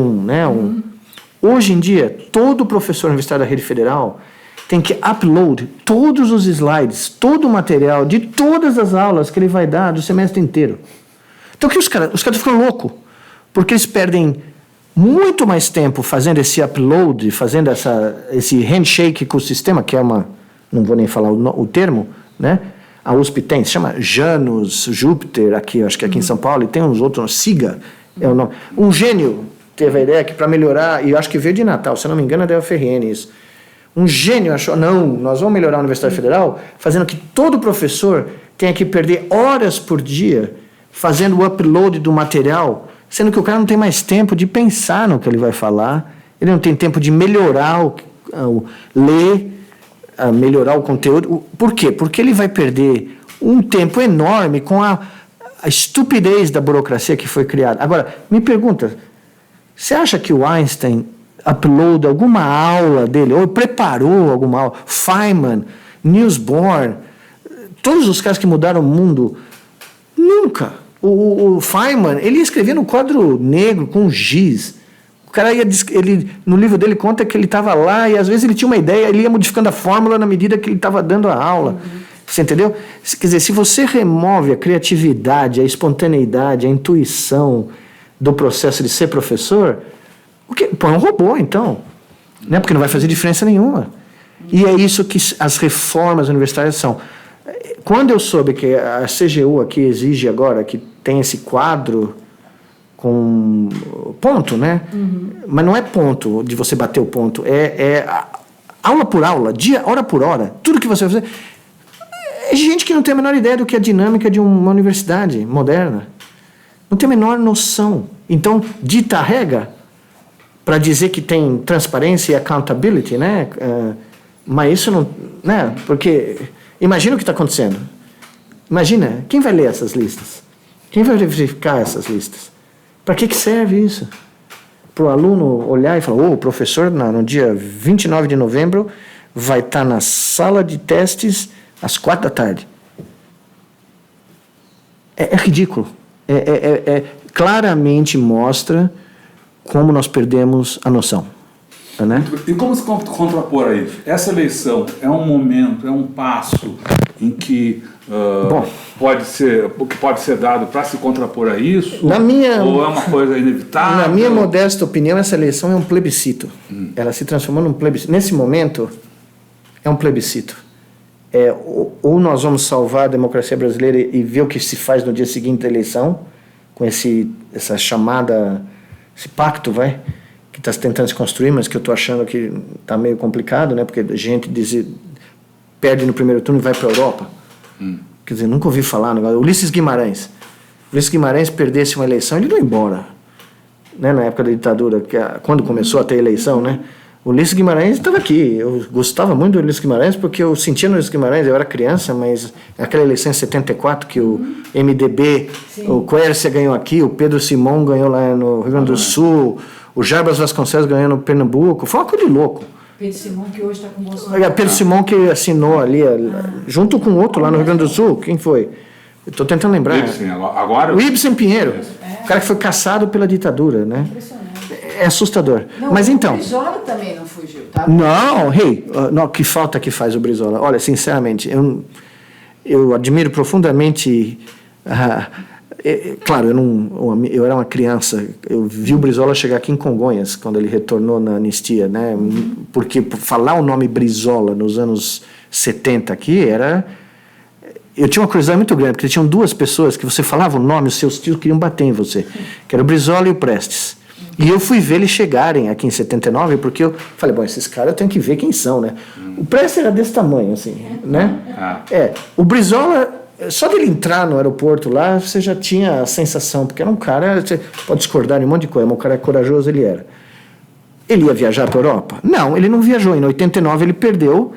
Hoje em dia, todo professor universitário da rede federal tem que upload todos os slides, todo o material de todas as aulas que ele vai dar do semestre inteiro. Então, os caras ficam loucos, porque eles perdem muito mais tempo fazendo esse upload, fazendo esse handshake com o sistema, que é não vou nem falar o termo, né? A USP tem, se chama Janus, Júpiter, acho que aqui em São Paulo, e tem uns outros, SIGA é o nome. Um gênio teve a ideia que para melhorar, e eu acho que veio de Natal, se não me engano é da UFRN isso. Um gênio achou, não, nós vamos melhorar a Universidade Federal fazendo que todo professor tenha que perder horas por dia fazendo o upload do material, sendo que o cara não tem mais tempo de pensar no que ele vai falar, ele não tem tempo de melhorar, ler, melhorar o conteúdo. Por quê? Porque ele vai perder um tempo enorme com a estupidez da burocracia que foi criada. Agora, me pergunta, você acha que o Einstein uploadou alguma aula dele, ou preparou alguma aula? Feynman, Niels Bohr, todos os caras que mudaram o mundo, nunca. O Feynman, ele escrevia no quadro negro com giz. O cara no livro dele conta que ele estava lá e às vezes ele tinha uma ideia, ele ia modificando a fórmula na medida que ele estava dando a aula. Você entendeu? Quer dizer, se você remove a criatividade, a espontaneidade, a intuição do processo de ser professor, põe um robô, então. Né? Porque não vai fazer diferença nenhuma. E é isso que as reformas universitárias são. Quando eu soube que a CGU aqui exige agora que tem esse quadro com ponto, né? Mas não é ponto de você bater o ponto, aula por aula, hora por hora, tudo que você vai fazer. É gente que não tem a menor ideia do que é a dinâmica de uma universidade moderna. Não tem a menor noção. Então, dita a regra para dizer que tem transparência e accountability, né? Mas isso não... Né? Porque imagina o que está acontecendo. Imagina, quem vai ler essas listas? Quem vai verificar essas listas? Para que serve isso? Para o aluno olhar e falar, o professor no dia 29 de novembro vai estar na sala de testes às 4 da tarde. É ridículo. Claramente mostra como nós perdemos a noção. Né? E como se contrapor a isso? Essa eleição é um momento, é um passo em que pode ser dado para se contrapor a isso? Ou é uma coisa inevitável? Na minha modesta opinião, essa eleição é um plebiscito. Ela se transformou num plebiscito. Nesse momento, é um plebiscito. Ou nós vamos salvar a democracia brasileira e ver o que se faz no dia seguinte da eleição, com essa chamada, esse pacto, que está tentando se construir, mas que eu estou achando que está meio complicado, né? Porque a gente perde no primeiro turno e vai para a Europa. Quer dizer, nunca ouvi falar. Ulisses Guimarães perdesse uma eleição, ele não ia embora. Né? Na época da ditadura, quando começou a ter eleição, né? O Ulisses Guimarães estava aqui. Eu gostava muito do Ulisses Guimarães porque eu sentia no Ulisses Guimarães, eu era criança, mas aquela eleição em 74 que o MDB, o Quércia ganhou aqui, o Pedro Simão ganhou lá no Rio Grande do Sul, o Jarbas Vasconcelos ganhou no Pernambuco. Foi uma coisa de louco. Pedro Simão, que hoje está com o Bolsonaro. Pedro Simão que assinou ali, junto com outro lá no Rio Grande do Sul. Quem foi? Eu estou tentando lembrar. O Ibsen Pinheiro. O cara que foi caçado pela ditadura, né? Impressionante. É assustador. Não, mas então... O Brizola também não fugiu, tá? Não, que falta que faz o Brizola. Olha, sinceramente, eu admiro profundamente... claro, eu era uma criança, eu vi o Brizola chegar aqui em Congonhas, quando ele retornou na anistia, né? Porque falar o nome Brizola nos anos 70 aqui eu tinha uma curiosidade muito grande, porque tinham duas pessoas que você falava o nome, os seus tios queriam bater em você, que era o Brizola e o Prestes. E eu fui ver eles chegarem aqui em 79, porque eu falei, esses caras eu tenho que ver quem são, né? O Prestes era desse tamanho, assim, né? O Brizola, só dele entrar no aeroporto lá, você já tinha a sensação, porque era um cara, você pode discordar de um monte de coisa, mas um cara corajoso ele era. Ele ia viajar para a Europa? Não, ele não viajou. Em 89 ele perdeu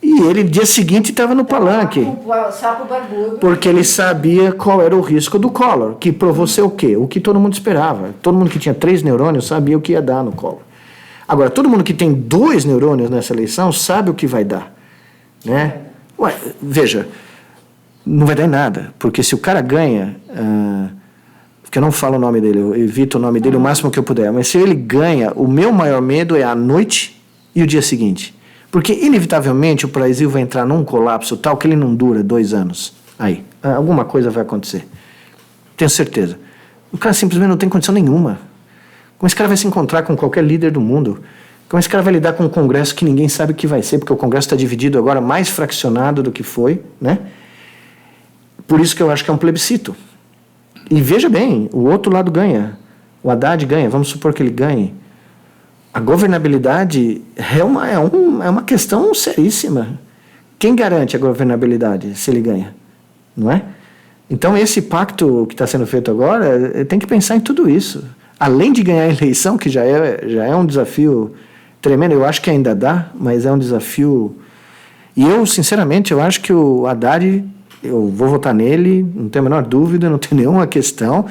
e ele, dia seguinte, estava no palanque. O sapo barbudo. Porque ele sabia qual era o risco do Collor, que provou ser o quê? O que todo mundo esperava. Todo mundo que tinha 3 neurônios sabia o que ia dar no Collor. Agora, todo mundo que tem 2 neurônios nessa eleição sabe o que vai dar. Né? Veja, não vai dar em nada, porque se o cara ganha... porque eu não falo o nome dele, eu evito o nome dele o máximo que eu puder, mas se ele ganha, o meu maior medo é a noite e o dia seguinte. Porque, inevitavelmente, o Brasil vai entrar num colapso tal que ele não dura 2 anos. Aí, alguma coisa vai acontecer. Tenho certeza. O cara simplesmente não tem condição nenhuma. Como esse cara vai se encontrar com qualquer líder do mundo? Como esse cara vai lidar com um Congresso que ninguém sabe o que vai ser, porque o Congresso está dividido agora, mais fracionado do que foi, né? Por isso que eu acho que é um plebiscito. E veja bem, o outro lado ganha. O Haddad ganha, vamos supor que ele ganhe. A governabilidade é uma questão seríssima. Quem garante a governabilidade se ele ganha? Não é? Então, esse pacto que está sendo feito agora, tem que pensar em tudo isso. Além de ganhar a eleição, que já é um desafio tremendo, eu acho que ainda dá, mas é um desafio... E eu, sinceramente, eu acho que o Haddad... Eu vou votar nele, não tenho a menor dúvida, não tem nenhuma questão,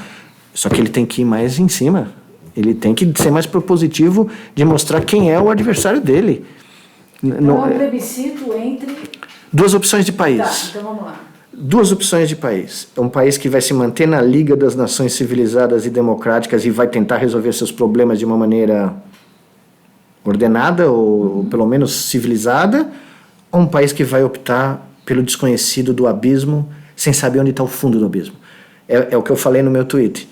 só que ele tem que ir mais em cima. Ele tem que ser mais propositivo de mostrar quem é o adversário dele. Então é um plebiscito entre... 2 opções de país. Tá, então vamos lá. duas opções de país. É um país que vai se manter na Liga das Nações Civilizadas e Democráticas e vai tentar resolver seus problemas de uma maneira ordenada ou pelo menos civilizada, ou um país que vai optar pelo desconhecido do abismo sem saber onde está o fundo do abismo. É o que eu falei no meu tweet.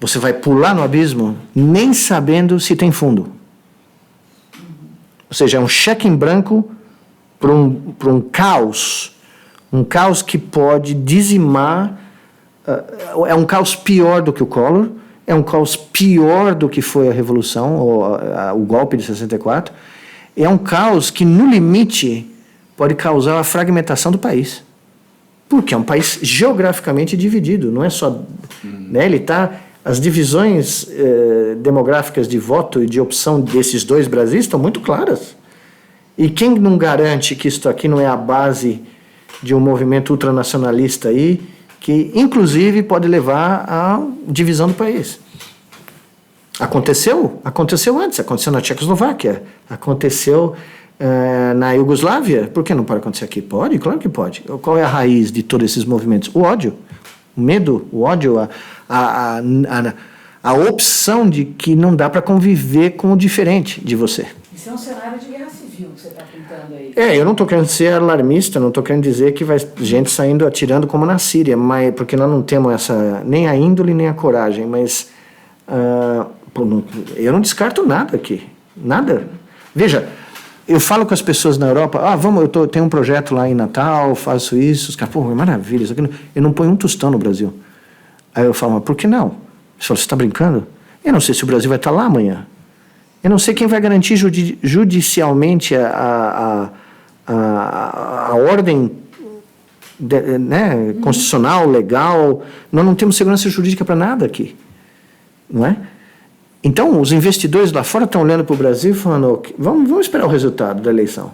Você vai pular no abismo nem sabendo se tem fundo. Ou seja, é um cheque em branco para um caos. Um caos que pode dizimar, é um caos pior do que o Collor, é um caos pior do que foi a Revolução, o golpe de 64, é um caos que, no limite, pode causar a fragmentação do país. Porque é um país geograficamente dividido, não é só... Né, as divisões demográficas de voto e de opção desses dois Brasis estão muito claras. E quem não garante que isso aqui não é a base de um movimento ultranacionalista aí, que inclusive pode levar à divisão do país. Aconteceu antes, aconteceu na Tchecoslováquia, aconteceu na Iugoslávia. Por que não pode acontecer aqui? Pode, claro que pode. Qual é a raiz de todos esses movimentos? O ódio, o medo, o ódio, a opção de que não dá para conviver com o diferente de você. Isso é um cenário de guerra civil que você está pintando aí. Eu não estou querendo ser alarmista, não estou querendo dizer que vai gente saindo atirando como na Síria, mas, porque nós não temos nem a índole nem a coragem, mas eu não descarto nada aqui, nada. Veja, eu falo com as pessoas na Europa, eu tenho um projeto lá em Natal, faço isso, os caras, é maravilha, isso aqui eu não ponho um tostão no Brasil. Aí eu falo, mas por que não? Eles falam, você está brincando? Eu não sei se o Brasil vai estar lá amanhã. Eu não sei quem vai garantir judicialmente a ordem constitucional, legal. Nós não temos segurança jurídica para nada aqui, não é? Então, os investidores lá fora estão olhando para o Brasil e falando, vamos esperar o resultado da eleição.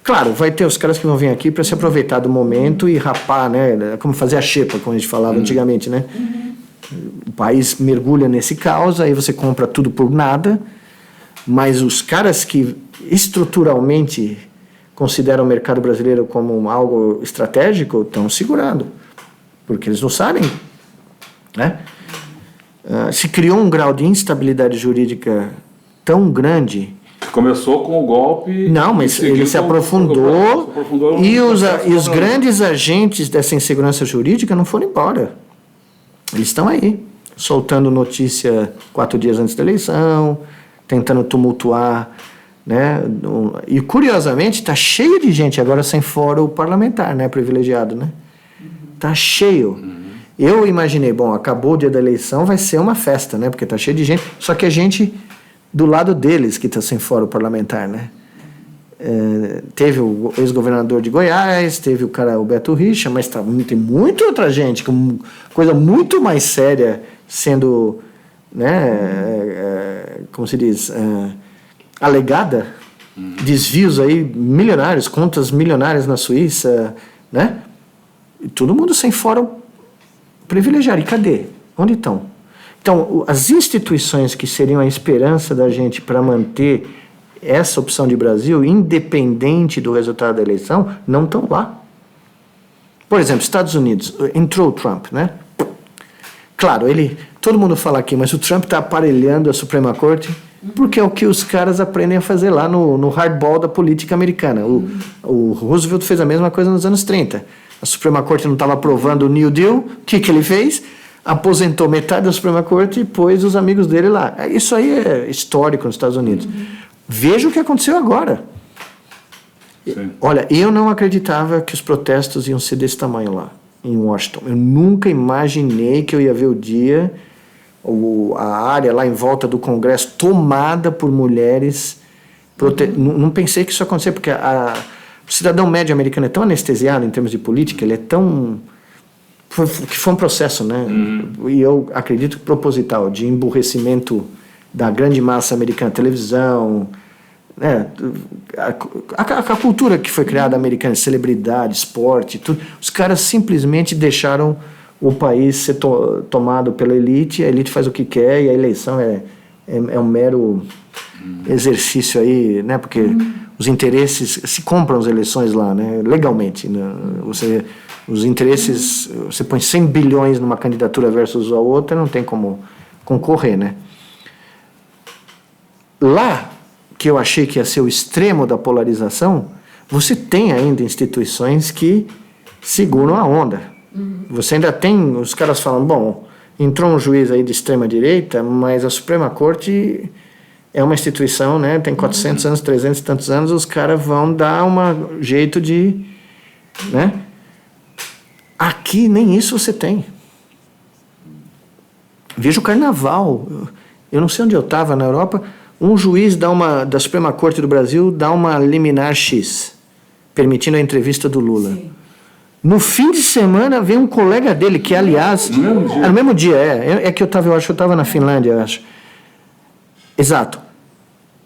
Claro, vai ter os caras que vão vir aqui para se aproveitar do momento e rapar, né? Como fazer a xepa, como a gente falava antigamente, né? O país mergulha nesse caos, aí você compra tudo por nada, mas os caras que estruturalmente consideram o mercado brasileiro como algo estratégico estão segurando, porque eles não sabem, né? Se criou um grau de instabilidade jurídica tão grande. Começou com o golpe. Não, mas ele se aprofundou e os grandes agentes dessa insegurança jurídica não foram embora. Eles estão aí, soltando notícia 4 dias antes da eleição, tentando tumultuar, né? E curiosamente está cheio de gente agora sem fórum parlamentar, né? Privilegiado, né? Está cheio. Eu imaginei, acabou o dia da eleição, vai ser uma festa, né? Porque está cheio de gente, só que a gente do lado deles que está sem fórum parlamentar, né? Teve o ex-governador de Goiás, teve o Beto Richa, mas tem muita outra gente com coisa muito mais séria sendo, né, como se diz, alegada, desvios aí milionários, contas milionárias na Suíça, né? E todo mundo sem fórum privilegiado. E cadê? Onde estão? Então, as instituições que seriam a esperança da gente para manter essa opção de Brasil, independente do resultado da eleição, não estão lá. Por exemplo, Estados Unidos, entrou o Trump, né? Claro, todo mundo fala aqui, mas o Trump está aparelhando a Suprema Corte, porque é o que os caras aprendem a fazer lá no hardball da política americana. O Roosevelt fez a mesma coisa nos anos 30. A Suprema Corte não estava aprovando o New Deal, o que ele fez? Aposentou metade da Suprema Corte e pôs os amigos dele lá. Isso aí é histórico nos Estados Unidos. Veja o que aconteceu agora. Sim. Olha, eu não acreditava que os protestos iam ser desse tamanho lá, em Washington. Eu nunca imaginei que eu ia ver o dia, a área lá em volta do Congresso tomada por mulheres. Não pensei que isso ia acontecer, porque o cidadão médio americano é tão anestesiado em termos de política, ele é tão... que foi um processo, né? E eu acredito proposital, de emburrecimento da grande massa americana, televisão, né? A cultura que foi criada americana, celebridade, esporte, tudo, os caras simplesmente deixaram o país ser tomado pela elite, a elite faz o que quer e a eleição é um mero exercício aí, né? Porque os interesses, se compram as eleições lá, né, legalmente, né, os interesses, você põe 100 bilhões numa candidatura versus a outra, não tem como concorrer, né. Lá, que eu achei que ia ser o extremo da polarização, você tem ainda instituições que seguram a onda. Você ainda tem, os caras falam, bom, entrou um juiz aí de extrema direita, mas a Suprema Corte é uma instituição, né, tem 400 anos, 300 e tantos anos, os caras vão dar um jeito de, né. Aqui nem isso você tem. Veja o carnaval. Eu não sei onde eu estava na Europa, um juiz da Suprema Corte do Brasil dá uma liminar X, permitindo a entrevista do Lula. Sim. No fim de semana vem um colega dele, que aliás... No mesmo dia, é que eu acho que eu estava na Finlândia, eu acho. Exato.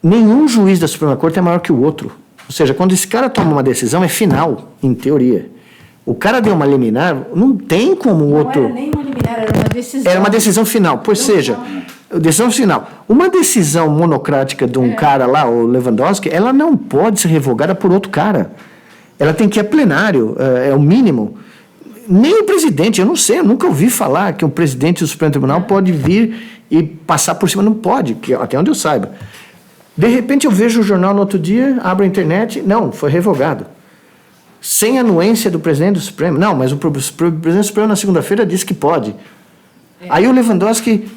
Nenhum juiz da Suprema Corte é maior que o outro. Ou seja, quando esse cara toma uma decisão, é final, em teoria. O cara deu uma liminar, não tem como o outro... Não era nem uma liminar, era uma decisão. Era uma decisão final, pois seja... Decisão final. Uma decisão monocrática de um cara lá, o Lewandowski, ela não pode ser revogada por outro cara. Ela tem que ir a plenário, é o mínimo. Nem o presidente, eu não sei, eu nunca ouvi falar que o presidente do Supremo Tribunal pode vir e passar por cima, não pode, até onde eu saiba. De repente eu vejo o jornal no outro dia, abro a internet, não, foi revogado. Sem anuência do presidente do Supremo. Não, mas o presidente do Supremo na segunda-feira disse que pode. Aí o Lewandowski,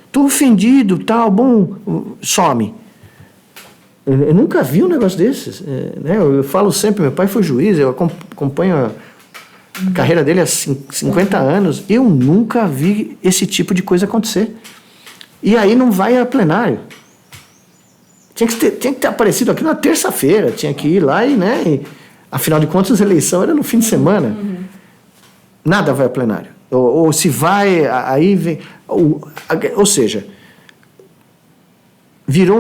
estou ofendido, tal, bom, some. Eu nunca vi um negócio desses. Né? Eu falo sempre, meu pai foi juiz, eu acompanho a carreira dele há 50 anos, eu nunca vi esse tipo de coisa acontecer. E aí não vai a plenário. Tinha que ter aparecido aqui na terça-feira, tinha que ir lá e afinal de contas a eleição era no fim de semana. Nada vai a plenário. Ou se vai, aí vem... Ou seja, virou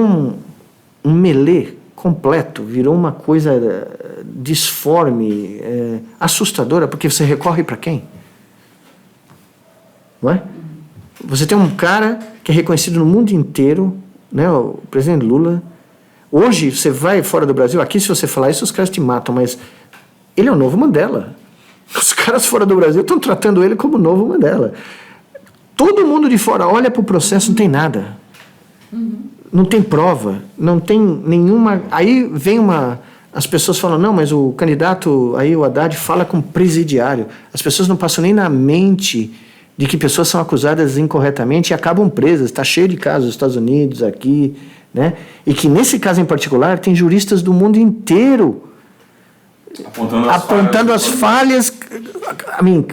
um melê completo, virou uma coisa disforme, assustadora, porque você recorre para quem? Não é? Você tem um cara que é reconhecido no mundo inteiro, né, o presidente Lula. Hoje, você vai fora do Brasil, aqui se você falar isso, os caras te matam, mas ele é o novo Mandela. Os caras fora do Brasil estão tratando ele como o novo Mandela. Todo mundo de fora olha para o processo, não tem nada. Não tem prova, não tem nenhuma... Aí vem as pessoas falam, não, mas o candidato, aí o Haddad fala com presidiário. As pessoas não passam nem na mente de que pessoas são acusadas incorretamente e acabam presas. Está cheio de casos nos Estados Unidos, aqui, né? E que nesse caso em particular tem juristas do mundo inteiro apontando as falhas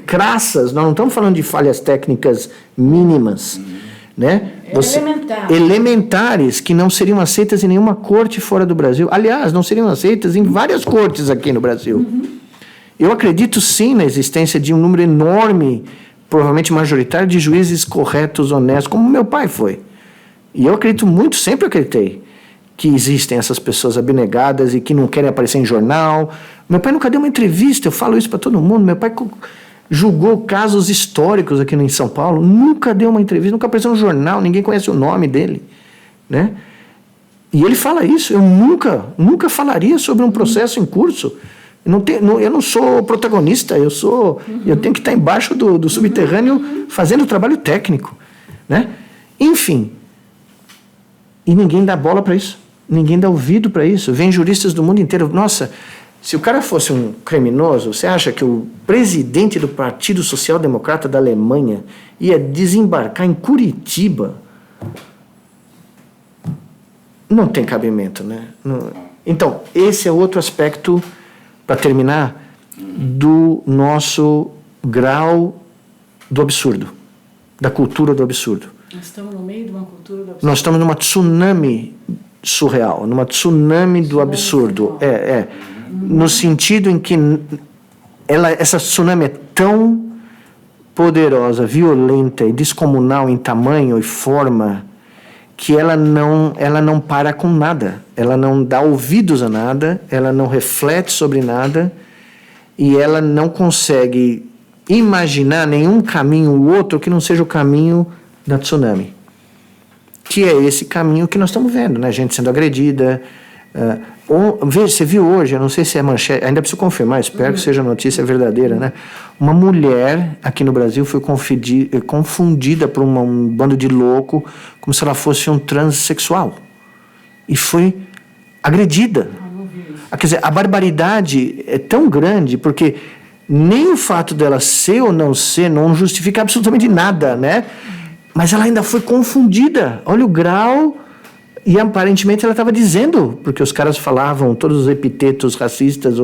crassas. Nós não estamos falando de falhas técnicas mínimas, né? Elementares, que não seriam aceitas em nenhuma corte fora do Brasil. Aliás, não seriam aceitas em várias cortes aqui no Brasil. Eu acredito sim na existência de um número enorme, provavelmente majoritário, de juízes corretos, honestos, como meu pai foi. E eu acredito muito, sempre acreditei, que existem essas pessoas abnegadas e que não querem aparecer em jornal. Meu pai nunca deu uma entrevista, eu falo isso para todo mundo. Meu pai julgou casos históricos aqui em São Paulo, nunca deu uma entrevista, nunca apareceu no jornal, ninguém conhece o nome dele, né? E ele fala isso, eu nunca falaria sobre um processo em curso. Eu não sou protagonista, eu tenho que estar embaixo do subterrâneo fazendo trabalho técnico, né? Enfim, e ninguém dá bola para isso, ninguém dá ouvido para isso. Vem juristas do mundo inteiro. Nossa, se o cara fosse um criminoso, você acha que o presidente do Partido Social Democrata da Alemanha ia desembarcar em Curitiba? Não tem cabimento, né? Então, esse é outro aspecto, para terminar, do nosso grau do absurdo, da cultura do absurdo. Nós estamos no meio de uma cultura do absurdo. Nós estamos numa tsunami surreal, numa tsunami do absurdo. No sentido em que essa tsunami é tão poderosa, violenta e descomunal em tamanho e forma que ela não para com nada, ela não dá ouvidos a nada, ela não reflete sobre nada e ela não consegue imaginar nenhum caminho outro que não seja o caminho da tsunami, que é esse caminho que nós estamos vendo, né? Gente sendo agredida, Veja, você viu hoje, eu não sei se é manchete, ainda preciso confirmar, espero que seja notícia verdadeira, né? Uma mulher aqui no Brasil foi confundida por um bando de louco como se ela fosse um transexual. E foi agredida. Quer dizer, a barbaridade é tão grande porque nem o fato dela ser ou não ser não justifica absolutamente nada, né? Mas ela ainda foi confundida. Olha o grau. E aparentemente ela estava dizendo, porque os caras falavam todos os epitetos racistas,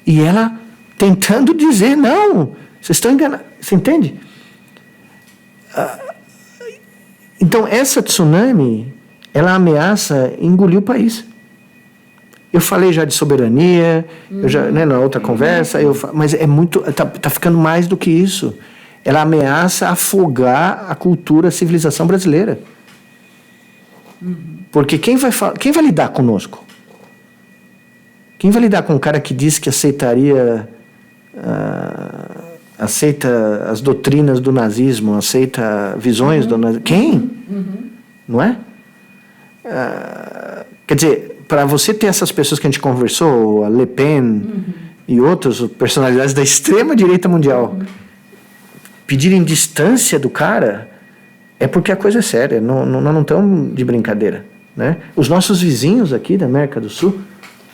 e ela tentando dizer, não, vocês estão enganados. Você entende? Então, essa tsunami, ela ameaça engolir o país. Eu falei já de soberania, eu já, né, na outra conversa, mas é muito, tá ficando mais do que isso. Ela ameaça afogar a cultura, a civilização brasileira. Porque quem vai lidar conosco? Quem vai lidar com um cara que diz que aceita as doutrinas do nazismo, aceita visões do nazismo? Quem? Não é? Quer dizer, para você ter essas pessoas que a gente conversou, a Le Pen e outras personalidades da extrema-direita mundial, pedirem distância do cara, é porque a coisa é séria, nós não estamos de brincadeira, né? Os nossos vizinhos aqui da América do Sul...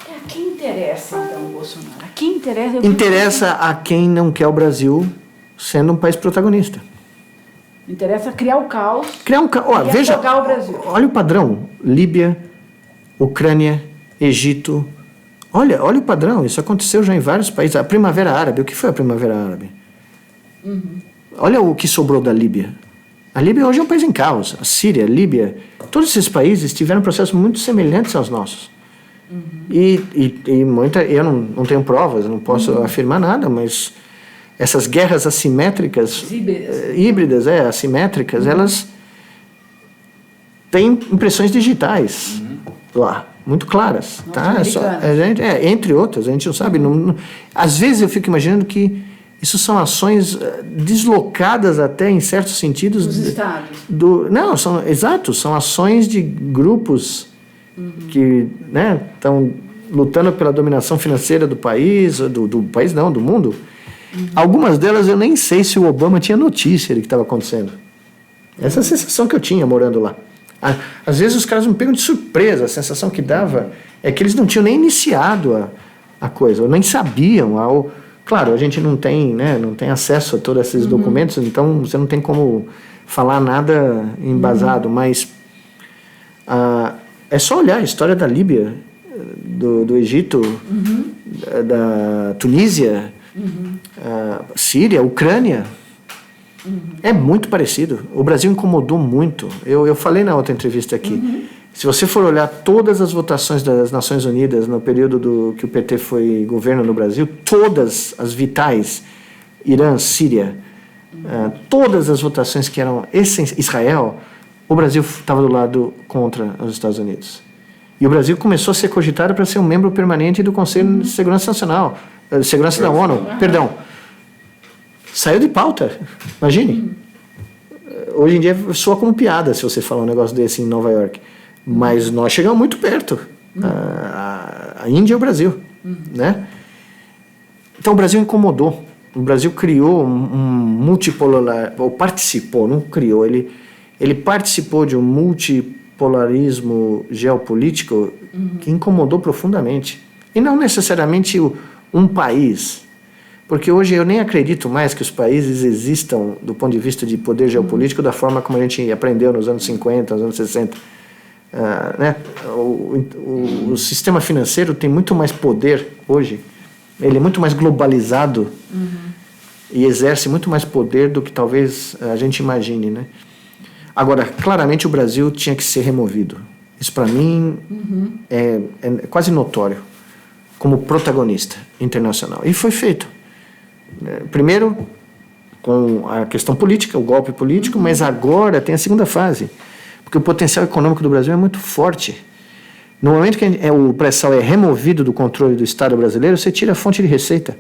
A quem interessa, então, o Bolsonaro? A quem interessa? Interessa a quem não quer o Brasil sendo um país protagonista. Interessa criar o caos. Veja, o Brasil. Olha o padrão. Líbia, Ucrânia, Egito. Olha o padrão. Isso aconteceu já em vários países. A Primavera Árabe. O que foi a Primavera Árabe? Olha o que sobrou da Líbia. A Líbia hoje é um país em caos. A Síria, a Líbia, todos esses países tiveram processos muito semelhantes aos nossos. E eu não tenho provas, não posso afirmar nada, mas essas guerras assimétricas, híbridas, assimétricas, elas têm impressões digitais lá, muito claras. Tá? Entre outras, a gente não sabe. Às vezes eu fico imaginando que isso são ações deslocadas até, em certos sentidos... Dos estados. São ações de grupos que estão lutando pela dominação financeira do país, do país não, do mundo. Algumas delas eu nem sei se o Obama tinha notícia do que estava acontecendo. Essa é a sensação que eu tinha morando lá. Às vezes os caras me pegam de surpresa, a sensação que dava é que eles não tinham nem iniciado a coisa, ou nem sabiam... Claro, a gente não tem acesso a todos esses documentos, então você não tem como falar nada embasado, mas é só olhar a história da Líbia, do Egito, da Tunísia, Síria, Ucrânia. É muito parecido. O Brasil incomodou muito. Eu falei na outra entrevista aqui. Se você for olhar todas as votações das Nações Unidas no período que o PT foi governo no Brasil, todas as vitais, Irã, Síria, todas as votações que eram Israel, o Brasil estava do lado contra os Estados Unidos. E o Brasil começou a ser cogitado para ser um membro permanente do Conselho de Segurança Nacional, Segurança da ONU, perdão. Saiu de pauta, imagine. Hoje em dia soa como piada se você falar um negócio desse em Nova York. Mas nós chegamos muito perto, a Índia e o Brasil, né? Então o Brasil incomodou, o Brasil criou um multipolar, ou participou, não criou, ele participou de um multipolarismo geopolítico que incomodou profundamente, e não necessariamente um país, porque hoje eu nem acredito mais que os países existam do ponto de vista de poder geopolítico da forma como a gente aprendeu nos anos 50, nos anos 60. O sistema financeiro tem muito mais poder hoje, ele é muito mais globalizado e exerce muito mais poder do que talvez a gente imagine, né? Agora, claramente o Brasil tinha que ser removido. Isso para mim é quase notório como protagonista internacional, e foi feito. Primeiro com a questão política, o golpe político, mas agora tem a segunda fase. Porque o potencial econômico do Brasil é muito forte. No momento que o pré-sal é removido do controle do Estado brasileiro, você tira a fonte de receita.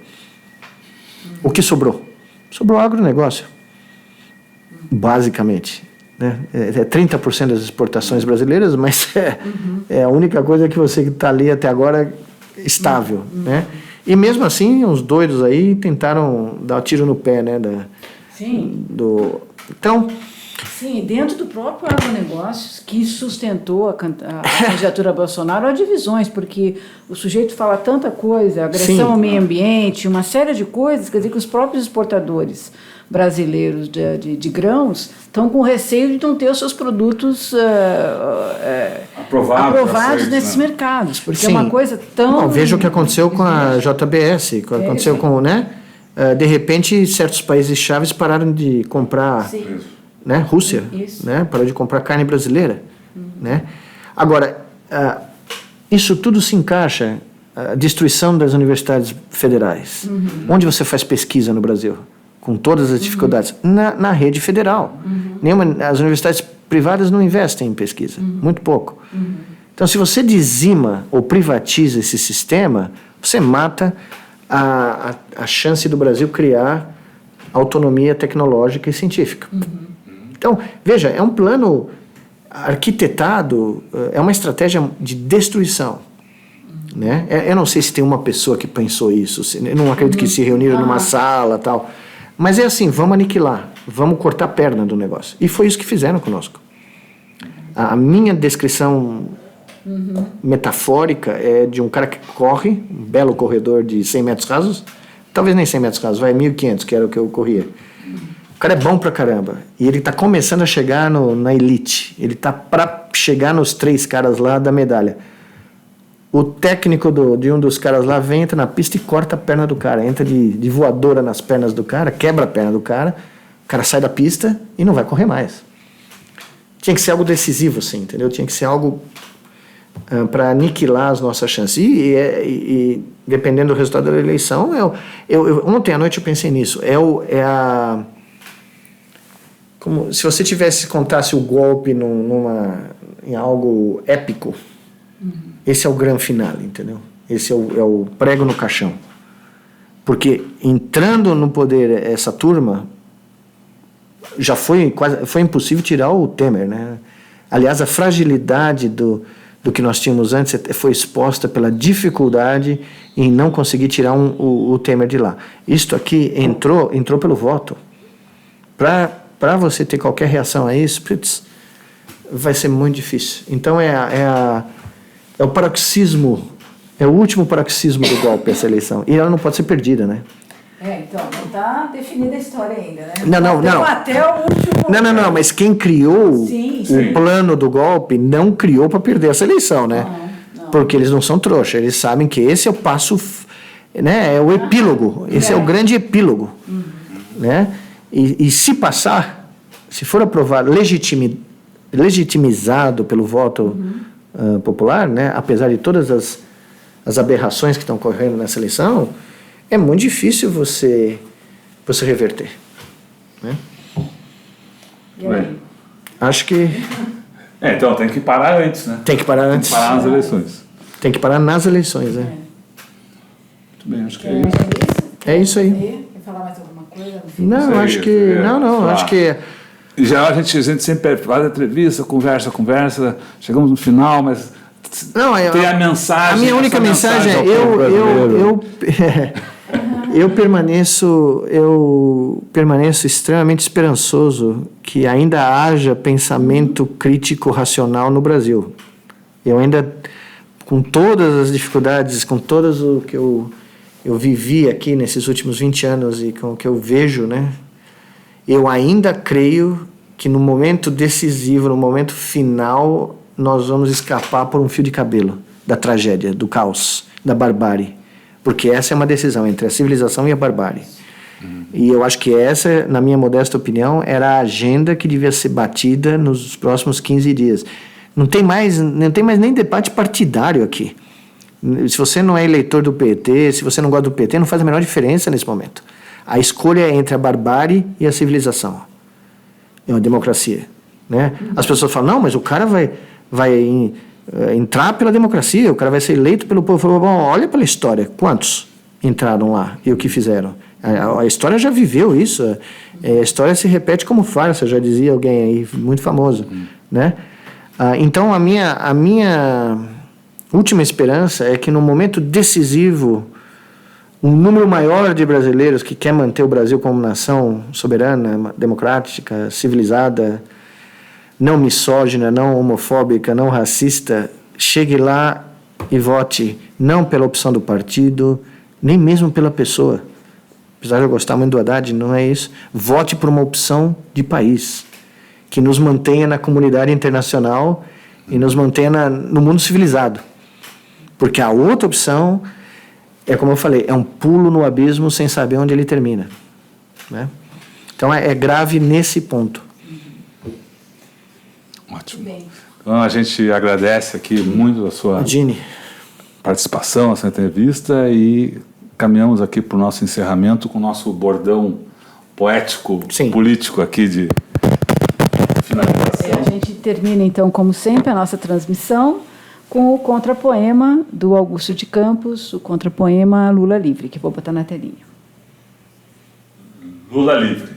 O que sobrou? Sobrou agronegócio, basicamente. né? É 30% das exportações brasileiras, mas é a única coisa que você está ali até agora estável, né? E mesmo assim, uns doidos aí tentaram dar um tiro no pé, né? Então... Sim, dentro do próprio agronegócios que sustentou a candidatura Bolsonaro, há divisões, porque o sujeito fala tanta coisa, agressão ao meio ambiente, uma série de coisas, quer dizer que os próprios exportadores brasileiros de grãos estão com receio de não ter os seus produtos aprovados nesses mercados, porque é uma coisa tão... Veja o que aconteceu com a JBS, o que aconteceu com, né? De repente, certos países chaves pararam de comprar... Né? Rússia, né? Parou de comprar carne brasileira, né? Agora, isso tudo se encaixa a destruição das universidades federais. Onde você faz pesquisa no Brasil? Com todas as dificuldades? Na rede federal. As universidades privadas não investem em pesquisa, muito pouco. Então, se você dizima ou privatiza esse sistema, você mata a chance do Brasil criar autonomia tecnológica e científica. Então, veja, é um plano arquitetado, é uma estratégia de destruição. Né? Eu não sei se tem uma pessoa que pensou isso, eu não acredito que se reuniram numa sala e tal, mas é assim, vamos aniquilar, vamos cortar a perna do negócio. E foi isso que fizeram conosco. A minha descrição metafórica é de um cara que corre, um belo corredor de 100 metros rasos, talvez nem 100 metros rasos, vai 1.500, que era o que eu corria. O cara é bom pra caramba. E ele tá começando a chegar na elite. Ele tá pra chegar nos 3 caras lá da medalha. O técnico de um dos caras lá entra na pista e corta a perna do cara. Entra de voadora nas pernas do cara, quebra a perna do cara. O cara sai da pista e não vai correr mais. Tinha que ser algo decisivo, assim, entendeu? Tinha que ser algo para aniquilar as nossas chances. E dependendo do resultado da eleição, ontem à noite eu pensei nisso. Como se você contasse o golpe em algo épico, esse é o grande finale, entendeu? Esse é o prego no caixão. Porque entrando no poder essa turma, já foi impossível tirar o Temer, né? Aliás, a fragilidade do que nós tínhamos antes foi exposta pela dificuldade em não conseguir tirar o Temer de lá. Isto aqui entrou pelo voto. Para você ter qualquer reação a isso, vai ser muito difícil. Então é o paroxismo, é o último paroxismo do golpe, essa eleição. E ela não pode ser perdida, né? Então, não está definida a história ainda, né? Não. Até o último... Não, mas quem criou o plano do golpe não criou para perder essa eleição, né? Não. Porque eles não são trouxa, eles sabem que esse é o passo, né? É o epílogo, esse é o grande epílogo, né? E se passar, se for aprovado, legitimizado pelo voto popular, né, apesar de todas as aberrações que estão ocorrendo nessa eleição, é muito difícil você reverter. Né? Acho que... então tem que parar antes, né? Tem que parar antes. Tem que parar nas eleições. Tem que parar nas eleições, né? Muito bem, acho que é isso. É isso aí. Quer falar mais alguma coisa? Não, acho que... acho que... Já a gente sempre faz entrevista, conversa, chegamos no final, mas tem a mensagem. A minha única mensagem é eu permaneço extremamente esperançoso que ainda haja pensamento crítico racional no Brasil. Eu ainda, com todas as dificuldades, com todas o que eu vivi aqui nesses últimos 20 anos e com o que eu vejo, né? Eu ainda creio que no momento decisivo, no momento final, nós vamos escapar por um fio de cabelo da tragédia, do caos, da barbárie. Porque essa é uma decisão entre a civilização e a barbárie. E eu acho que essa, na minha modesta opinião, era a agenda que devia ser batida nos próximos 15 dias. Não tem mais nem debate partidário aqui. Se você não é eleitor do PT, se você não gosta do PT, não faz a menor diferença nesse momento. A escolha é entre a barbárie e a civilização. É uma democracia. Né? As pessoas falam, não, mas o cara vai entrar pela democracia, o cara vai ser eleito pelo povo. Bom, olha pela história, quantos entraram lá e o que fizeram? A história já viveu isso. A história se repete como farsa, já dizia alguém aí, muito famoso. Né? Então, a minha última esperança é que no momento decisivo, um número maior de brasileiros que quer manter o Brasil como nação soberana, democrática, civilizada, não misógina, não homofóbica, não racista, chegue lá e vote não pela opção do partido, nem mesmo pela pessoa. Apesar de eu gostar muito do Haddad, não é isso. Vote por uma opção de país, que nos mantenha na comunidade internacional e nos mantenha no mundo civilizado. Porque a outra opção é, como eu falei, é um pulo no abismo sem saber onde ele termina. Né? Então é grave nesse ponto. Ótimo. Então a gente agradece aqui muito a sua participação, a sua entrevista, e caminhamos aqui para o nosso encerramento com o nosso bordão poético, político aqui de finalização. A gente termina então, como sempre, a nossa transmissão com o contrapoema do Augusto de Campos, o contrapoema Lula Livre, que vou botar na telinha. Lula Livre.